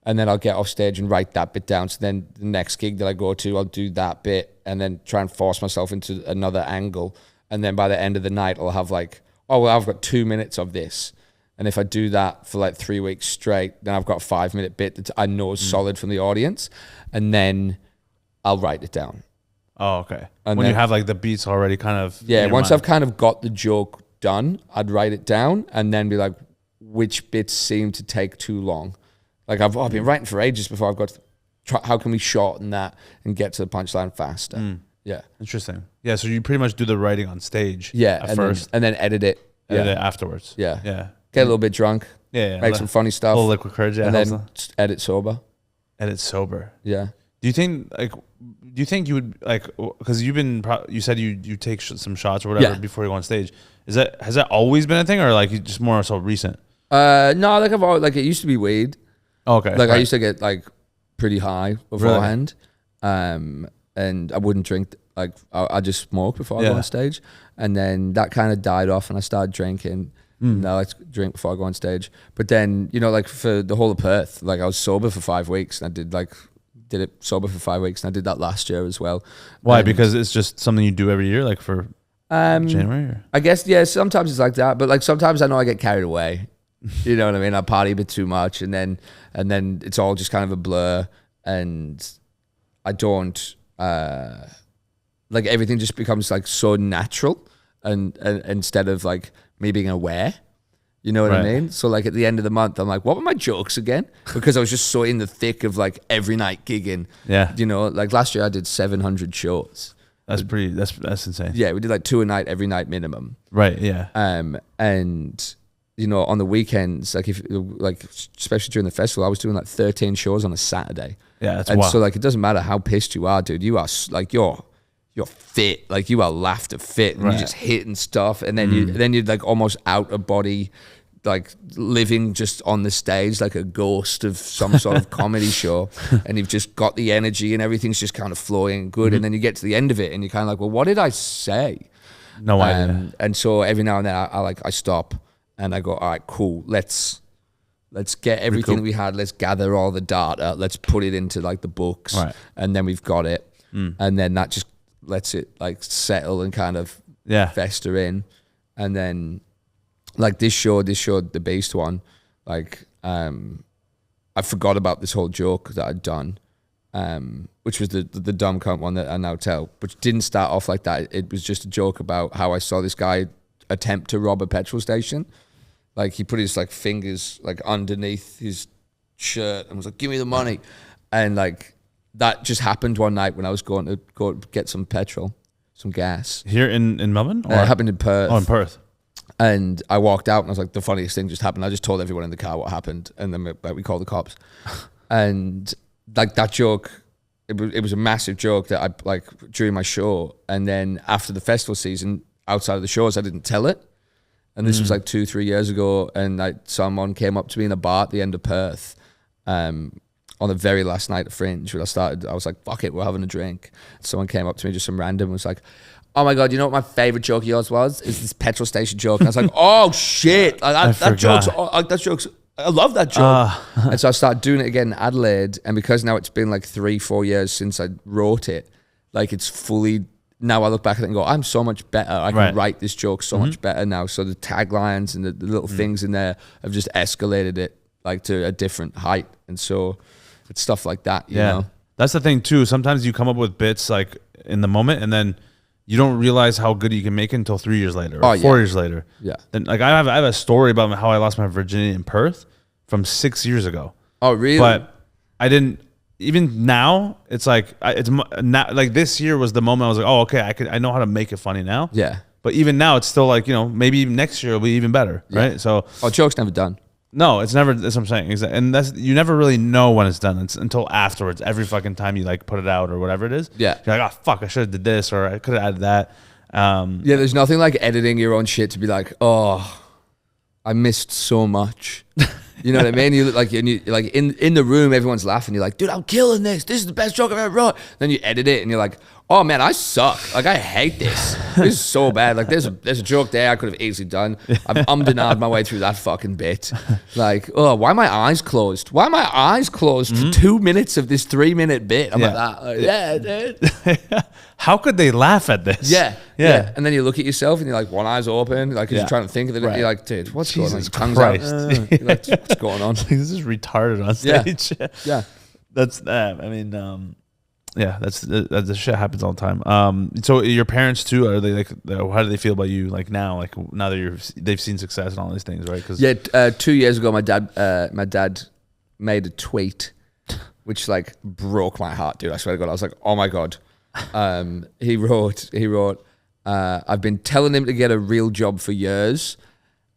[SPEAKER 2] And then I'll get off stage and write that bit down. So then the next gig that I go to, I'll do that bit and then try and force myself into another angle. And then by the end of the night, I'll have like, oh, well, I've got 2 minutes of this. And if I do that for like 3 weeks straight, then I've got a 5-minute bit that I know is solid from the audience. And then I'll write it down.
[SPEAKER 1] Oh, okay.
[SPEAKER 2] And
[SPEAKER 1] when
[SPEAKER 2] then,
[SPEAKER 1] you have like the beats already kind of.
[SPEAKER 2] Yeah, once I've kind of got the joke done, I'd write it down and then be like, which bits seem to take too long? Like I've been writing for ages before I've got to try, how can we shorten that and get to the punchline faster? Yeah.
[SPEAKER 1] Interesting. Yeah, so you pretty much do the writing on stage.
[SPEAKER 2] Yeah,
[SPEAKER 1] at first.
[SPEAKER 2] And then edit it.
[SPEAKER 1] Edit it afterwards.
[SPEAKER 2] Yeah.
[SPEAKER 1] Yeah.
[SPEAKER 2] Get a little bit drunk.
[SPEAKER 1] Yeah.
[SPEAKER 2] Make some funny stuff.
[SPEAKER 1] A little liquid courage. Yeah.
[SPEAKER 2] And then edit sober.
[SPEAKER 1] Edit sober.
[SPEAKER 2] Yeah.
[SPEAKER 1] Do you think you would like, because you said you take some shots or whatever before you go on stage. Has that always been a thing, or like just more so recent?
[SPEAKER 2] No, like I've always, like it used to be weed.
[SPEAKER 1] Okay.
[SPEAKER 2] Like I used to get like pretty high beforehand. Really? And I wouldn't drink, like I just smoke before I go on stage. And then that kind of died off and I started drinking. Now I drink before I go on stage. But then, you know, like for the whole of Perth, like I was sober for 5 weeks and I did it sober for 5 weeks and I did that last year as well.
[SPEAKER 1] Why? Because it's just something you do every year, like for January? Or?
[SPEAKER 2] I guess, yeah, sometimes it's like that. But like sometimes I know I get carried away. You know what I mean? I party a bit too much and then it's all just kind of a blur and I don't... like everything just becomes like so natural and instead of like me being aware, you know what I mean? So like at the end of the month, I'm like, what were my jokes again? Because I was just so in the thick of like every night gigging.
[SPEAKER 1] Yeah.
[SPEAKER 2] You know, like last year I did 700 shows.
[SPEAKER 1] That's pretty. That's insane.
[SPEAKER 2] Yeah, we did like 2 a night every night minimum.
[SPEAKER 1] Right. Yeah.
[SPEAKER 2] And you know, on the weekends, like especially during the festival, I was doing like 13 shows on a Saturday.
[SPEAKER 1] Yeah, that's
[SPEAKER 2] and
[SPEAKER 1] wild.
[SPEAKER 2] so like it doesn't matter how pissed you are, dude. You are like you're fit, like you are laughter fit, and you're just hitting stuff, and then you're like almost out of body, like living just on the stage like a ghost of some sort of comedy show, and you've just got the energy and everything's just kind of flowing good, and then you get to the end of it and you're kind of like, well, what did I say?
[SPEAKER 1] No idea.
[SPEAKER 2] And so every now and then I stop and I go, all right, cool, let's get everything that we had, let's gather all the data, let's put it into like the books, and then we've got it, and then that just lets it like settle and kind of fester in. And then like this show, the Beast one, like I forgot about this whole joke that I'd done, which was the dumb cunt one that I now tell, which didn't start off like that. It was just a joke about how I saw this guy attempt to rob a petrol station. Like he put his like fingers like underneath his shirt and was like, "Give me the money," and like that just happened one night when I was going to go get some petrol, some gas.
[SPEAKER 1] Here in Melbourne? Or?
[SPEAKER 2] It happened in Perth.
[SPEAKER 1] Oh, in Perth.
[SPEAKER 2] And I walked out and I was like, the funniest thing just happened. I just told everyone in the car what happened, and then we called the cops. And like that joke, it was a massive joke that I like during my show, and then after the festival season, outside of the shows, I didn't tell it. And this was like 2-3 years ago, and like someone came up to me in a bar at the end of Perth, on the very last night of Fringe when I was like, fuck it, we're having a drink. Someone came up to me, just some random, was like, "Oh my God, you know what my favorite joke of yours was? Is this petrol station joke." And I was like, "Oh shit, that joke's, I love that joke." And so I started doing it again in Adelaide, and because now it's been like 3-4 years since I wrote it, like it's fully, now I look back at it and go, I'm so much better. I can write this joke so much better now. So the taglines and the little things in there have just escalated it like to a different height. And so it's stuff like that, you know?
[SPEAKER 1] That's the thing too. Sometimes you come up with bits like in the moment, and then you don't realize how good you can make it until 3 years later or 4 years later. Yeah. Then like I have a story about how I lost my virginity in Perth from 6 years ago.
[SPEAKER 2] Oh, really?
[SPEAKER 1] But I didn't. Even now, it's like it's not like this year was the moment I was like, oh, okay, I know how to make it funny now.
[SPEAKER 2] Yeah.
[SPEAKER 1] But even now, it's still like, you know, maybe next year will be even better, right? So
[SPEAKER 2] joke's never done.
[SPEAKER 1] No, it's never. That's what I'm saying. Exactly. And you never really know when it's done. It's until afterwards. Every fucking time you like put it out or whatever it is.
[SPEAKER 2] Yeah.
[SPEAKER 1] You're like, oh fuck, I should have did this or I could have added that.
[SPEAKER 2] Yeah, there's nothing like editing your own shit to be like, oh, I missed so much. You know what I mean? You look like, and you like in the room, everyone's laughing. You're like, dude, I'm killing this. This is the best joke I've ever wrote. Then you edit it, and you're like, oh man, I suck. Like I hate this. This is so bad. Like there's a joke there I could have easily done. I've ummed and ahed my way through that fucking bit. Like, oh, why are my eyes closed? Why are my eyes closed for 2 minutes of this 3-minute bit? I'm like that. Yeah, dude.
[SPEAKER 1] How could they laugh at this?
[SPEAKER 2] Yeah. And then you look at yourself and you're like, one eye's open, like you're trying to think of it. Right. You're like, dude, what's going on? Tongue's out. You're like, what's going on?
[SPEAKER 1] Like, this is retarded on stage.
[SPEAKER 2] Yeah.
[SPEAKER 1] That's I mean, yeah, that shit happens all the time. So your parents too, are they like? How do they feel about you like now? Like now that they've seen success and all these things, right? Cause
[SPEAKER 2] 2 years ago, my dad made a tweet, which like broke my heart, dude. I swear to God, I was like, oh my God. He wrote, I've been telling him to get a real job for years.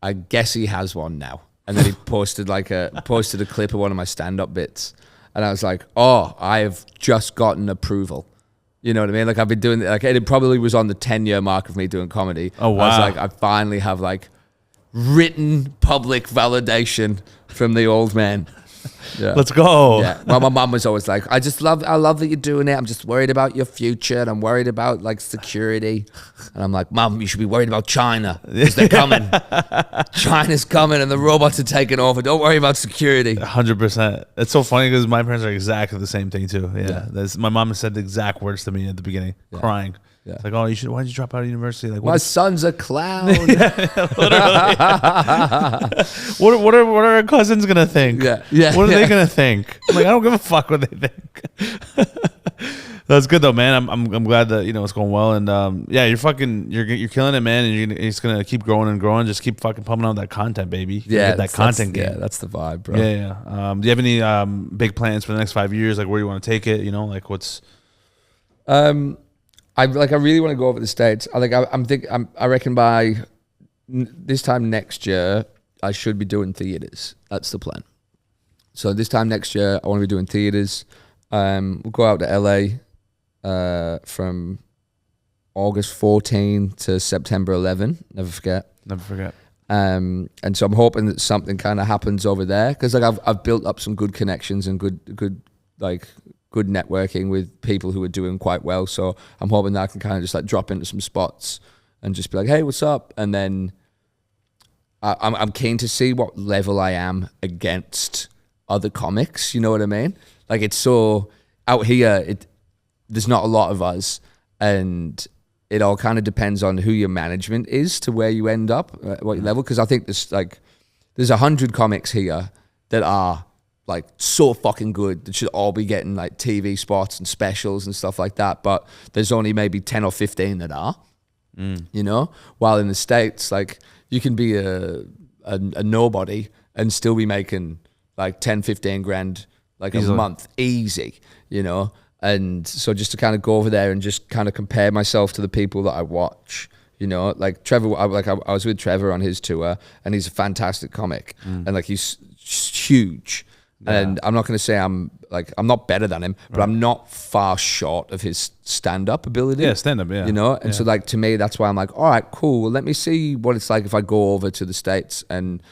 [SPEAKER 2] I guess he has one now. And then he posted a clip of one of my stand-up bits. And I was like, oh, I have just gotten approval. You know what I mean? Like I've been doing, like it probably was on the 10-year mark of me doing comedy.
[SPEAKER 1] Oh, wow.
[SPEAKER 2] I was like, I finally have like written public validation from the old man. Yeah.
[SPEAKER 1] Let's go.
[SPEAKER 2] Yeah. Well, my mum was always like, I love that you're doing it. I'm just worried about your future, and I'm worried about like security. And I'm like, Mum, you should be worried about China because they're coming. China's coming and the robots are taking over. Don't worry about security.
[SPEAKER 1] 100%. It's so funny because my parents are exactly the same thing too. Yeah. My mom said the exact words to me at the beginning, crying. Yeah. It's like, oh, why did you drop out of university? Like,
[SPEAKER 2] my son's a clown.
[SPEAKER 1] Literally. What are our cousins gonna think?
[SPEAKER 2] Yeah.
[SPEAKER 1] What are they gonna think? I'm like, I don't give a fuck what they think. That's good though, man. I'm glad that it's going well, and you're killing it, man, and it's gonna keep growing and growing. Just keep fucking pumping out that content, baby. Get that content game.
[SPEAKER 2] Yeah, that's the vibe, bro.
[SPEAKER 1] Yeah. Do you have any big plans for the next 5 years? Like where you want to take it? Like what's
[SPEAKER 2] I really want to go over the States. I reckon by this time next year, I should be doing theaters. That's the plan. So this time next year, I want to be doing theaters. We'll go out to LA from August 14 to September 11. Never forget.
[SPEAKER 1] Never forget.
[SPEAKER 2] And so I'm hoping that something kind of happens over there, because like I've built up some good connections and good networking with people who are doing quite well. So I'm hoping that I can kind of just like drop into some spots and just be like, hey, what's up? And then I'm keen to see what level I am against other comics. You know what I mean? Like, it's so out here, there's not a lot of us, and it all kind of depends on who your management is to where you end up, what your level. Because I think there's 100 comics here that are like so fucking good that should all be getting like TV spots and specials and stuff like that. But there's only maybe 10 or 15 that are, you know? While in the States, like, you can be a nobody and still be making like 10, 15 grand like easily. A month, easy, you know? And so just to kind of go over there and just kind of compare myself to the people that I watch, you know, like Trevor, I was with Trevor on his tour, and he's a fantastic comic, and like he's huge. Yeah. And I'm not going to say I'm not better than him, but I'm not far short of his stand-up ability.
[SPEAKER 1] Yeah, stand-up, yeah.
[SPEAKER 2] You know? And so like, to me, that's why I'm like, all right, cool. Well, let me see what it's like if I go over to the States and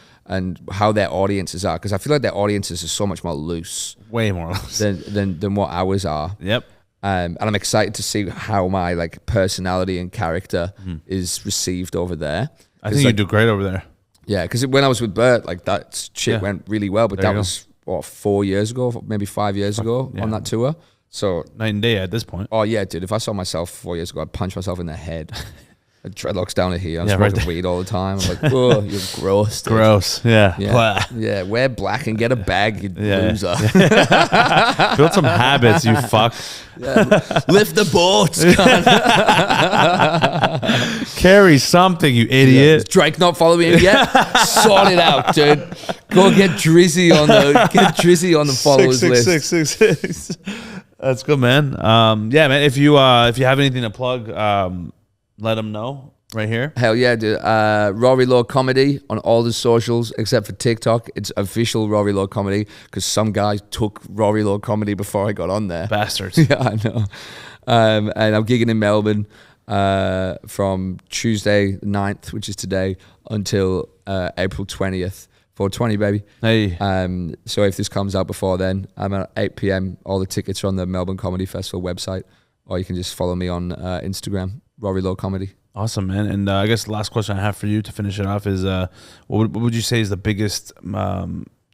[SPEAKER 2] how their audiences are. Because I feel like their audiences are so much more loose.
[SPEAKER 1] Way more loose.
[SPEAKER 2] Than what ours are.
[SPEAKER 1] Yep.
[SPEAKER 2] And I'm excited to see how my like personality and character is received over there.
[SPEAKER 1] I think you do great over there.
[SPEAKER 2] Yeah, because when I was with Bert, like that shit went really well. But that was, what, 4 years ago, maybe 5 years ago on that tour. So
[SPEAKER 1] night and day at this point.
[SPEAKER 2] Oh yeah, dude. If I saw myself 4 years ago, I'd punch myself in the head. Dreadlocks down to here. I'm smoking weed all the time. I'm like, oh, you're gross. Dude.
[SPEAKER 1] Gross. Yeah.
[SPEAKER 2] Yeah. Wear black and get a bag, you loser.
[SPEAKER 1] Build some habits, you fuck.
[SPEAKER 2] Yeah. Lift the boats.
[SPEAKER 1] Carry something, you idiot.
[SPEAKER 2] Yeah. Is Drake not following me yet? Sort it out, dude. Go get Drizzy on the followers list.
[SPEAKER 1] 666. That's good, man. Yeah, man. If you have anything to plug, let them know right here.
[SPEAKER 2] Hell yeah, dude. Rory Lowe Comedy on all the socials except for TikTok. It's official Rory Lowe Comedy, because some guy took Rory Lowe Comedy before I got on there.
[SPEAKER 1] Bastards.
[SPEAKER 2] Yeah, I know. And I'm gigging in Melbourne from Tuesday 9th, which is today, until April 20th. 420, baby.
[SPEAKER 1] Hey.
[SPEAKER 2] So if this comes out before then, I'm at 8 p.m. All the tickets are on the Melbourne Comedy Festival website, or you can just follow me on Instagram. Rory Lowe Comedy.
[SPEAKER 1] Awesome, man. And I guess the last question I have for you to finish it off is, what would you say is the biggest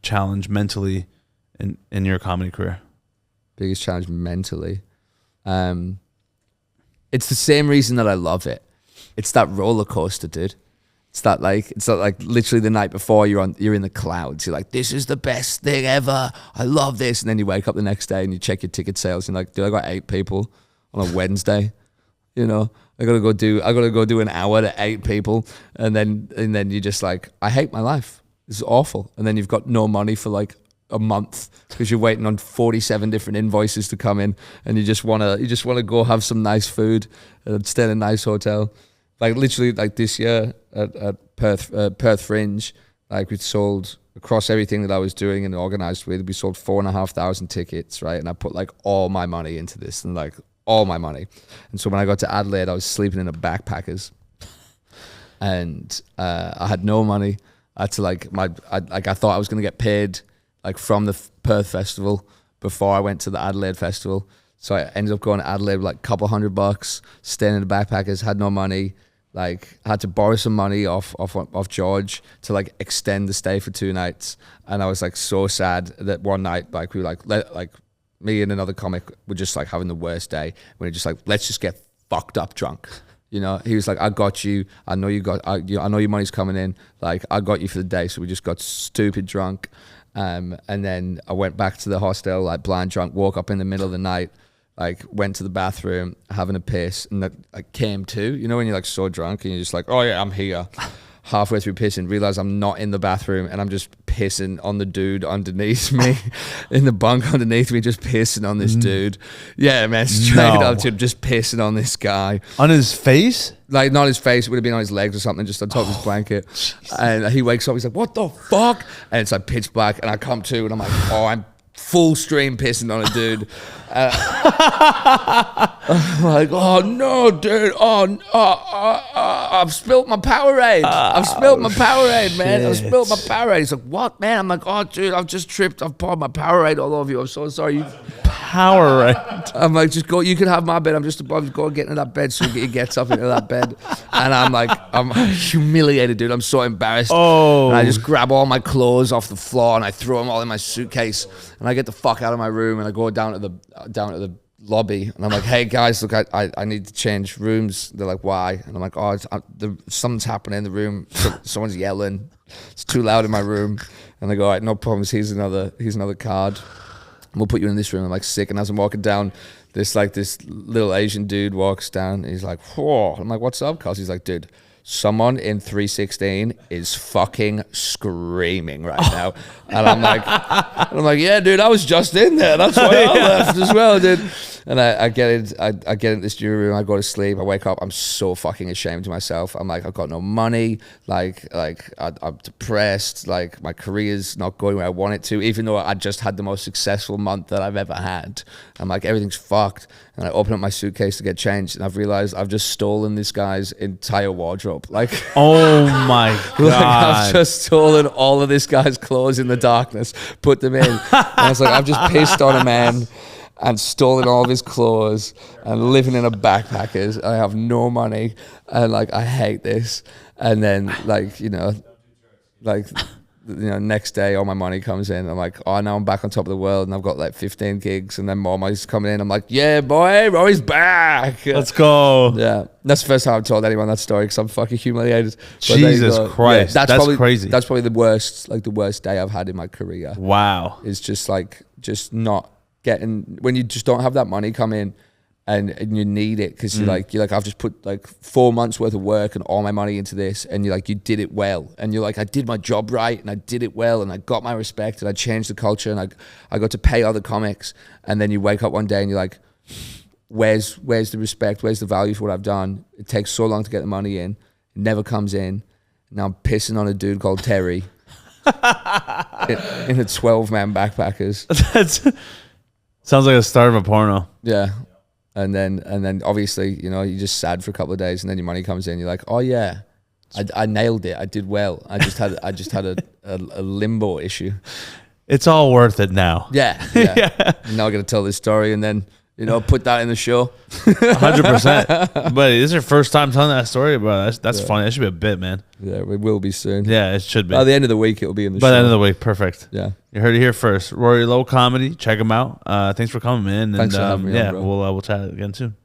[SPEAKER 1] challenge mentally in your comedy career?
[SPEAKER 2] Biggest challenge mentally? It's the same reason that I love it. It's that roller coaster, dude. It's that like literally the night before you're in the clouds. You're like, this is the best thing ever. I love this. And then you wake up the next day and you check your ticket sales and you're like, dude, I got 8 people on a Wednesday. You know, I gotta go do an hour to 8 people, and then you're just like, I hate my life. This is awful. And then you've got no money for like a month because you're waiting on 47 different invoices to come in, and you just wanna go have some nice food and stay in a nice hotel. Like literally, like this year at Perth Fringe, like we sold across everything that I was doing and organized with, we sold 4,500 tickets, right? And I put like all my money into this, and like all my money. And so when I got to Adelaide, I was sleeping in a backpackers, and I had no money. I had to I thought I was going to get paid like from the Perth festival before I went to the Adelaide festival. So I ended up going to Adelaide with like a couple $100, staying in the backpackers, had no money. Like I had to borrow some money off George to like extend the stay for 2 nights. And I was like so sad that one night, like we were like me and another comic were just like having the worst day. We were just like, let's just get fucked up drunk. You know, he was like, I got you. I know I know your money's coming in. Like I got you for the day. So we just got stupid drunk. And then I went back to the hostel, like blind drunk, woke up in the middle of the night, like went to the bathroom, having a piss, and I came to, you know, when you're like so drunk and you're just like, oh yeah, I'm here. halfway through pissing, realize I'm not in the bathroom and I'm just pissing on the dude underneath me in the bunk underneath me, just pissing on this dude. Yeah, man, straight up to him, just pissing on this guy.
[SPEAKER 1] On his face?
[SPEAKER 2] Like, not his face, it would have been on his legs or something, just on top of his blanket. Jesus. And he wakes up, he's like, what the fuck? And it's like pitch black, and I come to, and I'm like, oh, I'm full stream pissing on a dude. I'm like, oh no, dude. I've spilt my Powerade. I've spilt my Powerade, man. I've spilt my Powerade. He's like, what, man? I'm like, oh, dude, I've just tripped. I've poured my Powerade all over you. I'm so sorry.
[SPEAKER 1] Powerade.
[SPEAKER 2] I'm like, just go. You can have my bed. I'm just above. Go get into that bed. So he gets up into that bed, and I'm like, I'm humiliated, dude. I'm so embarrassed.
[SPEAKER 1] Oh.
[SPEAKER 2] And I just grab all my clothes off the floor and I throw them all in my suitcase, and I get the fuck out of my room and I go down to the lobby, and I'm like, hey guys, look, I need to change rooms. They're like, why? And I'm like, oh, something's happening in the room. Someone's yelling. It's too loud in my room. And they go, all right, no problems. Here's another card. We'll put you in this room. I'm like, sick. And as I'm walking down, this little Asian dude walks down. He's like, whoa. I'm like, what's up, cuz? He's like, dude, someone in 316 is fucking screaming right now. And I'm like, yeah, dude, I was just in there. That's why I left as well, dude. And I get in this jury room, I go to sleep, I wake up, I'm so fucking ashamed of myself. I'm like, I've got no money, I'm depressed, like my career's not going where I want it to, even though I just had the most successful month that I've ever had. I'm like, everything's fucked. And I open up my suitcase to get changed, and I've realized I've just stolen this guy's entire wardrobe. Like,
[SPEAKER 1] oh my God.
[SPEAKER 2] Like, I've just stolen all of this guy's clothes in the darkness, put them in. And I was like, I've just pissed on a man and stolen all of his clothes and living in a backpackers. I have no money, and like, I hate this. And then next day all my money comes in. I'm like, oh, now I'm back on top of the world, and I've got like 15 gigs, and then more money's coming in. I'm like, yeah, boy, Rory's back.
[SPEAKER 1] Let's go.
[SPEAKER 2] Yeah, that's the first time I've told anyone that story because I'm fucking humiliated.
[SPEAKER 1] Jesus Christ,
[SPEAKER 2] yeah, that's crazy. That's probably the worst day I've had in my career.
[SPEAKER 1] Wow.
[SPEAKER 2] It's just not getting, when you just don't have that money come in, and you need it because you're like, I've just put like 4 months worth of work and all my money into this, and you're like, you did it well, and you're like, I did my job right, and I did it well, and I got my respect, and I changed the culture, and I got to pay other comics. And then you wake up one day and you're like, where's the respect, where's the value for what I've done? It takes so long to get the money in, it never comes in. Now I'm pissing on a dude called Terry in a 12-man backpackers.
[SPEAKER 1] Sounds like a start of a porno.
[SPEAKER 2] Yeah. And then obviously, you're just sad for a couple of days, and then your money comes in. You're like, oh yeah, I nailed it. I did well. I just had a limbo issue.
[SPEAKER 1] It's all worth it now.
[SPEAKER 2] Yeah. Now I got to tell this story, and then put that in the show.
[SPEAKER 1] 100%. But is your first time telling that story, bro? That's funny. That should be a bit, man.
[SPEAKER 2] Yeah, it will be soon.
[SPEAKER 1] Yeah, it should be.
[SPEAKER 2] By the end of the week, it'll be in the show.
[SPEAKER 1] By the end of the week, perfect.
[SPEAKER 2] Yeah.
[SPEAKER 1] You heard it here first. Rory Lowe Comedy. Check him out. Thanks for coming, man.
[SPEAKER 2] Thanks for having me on, bro.
[SPEAKER 1] We'll chat again soon.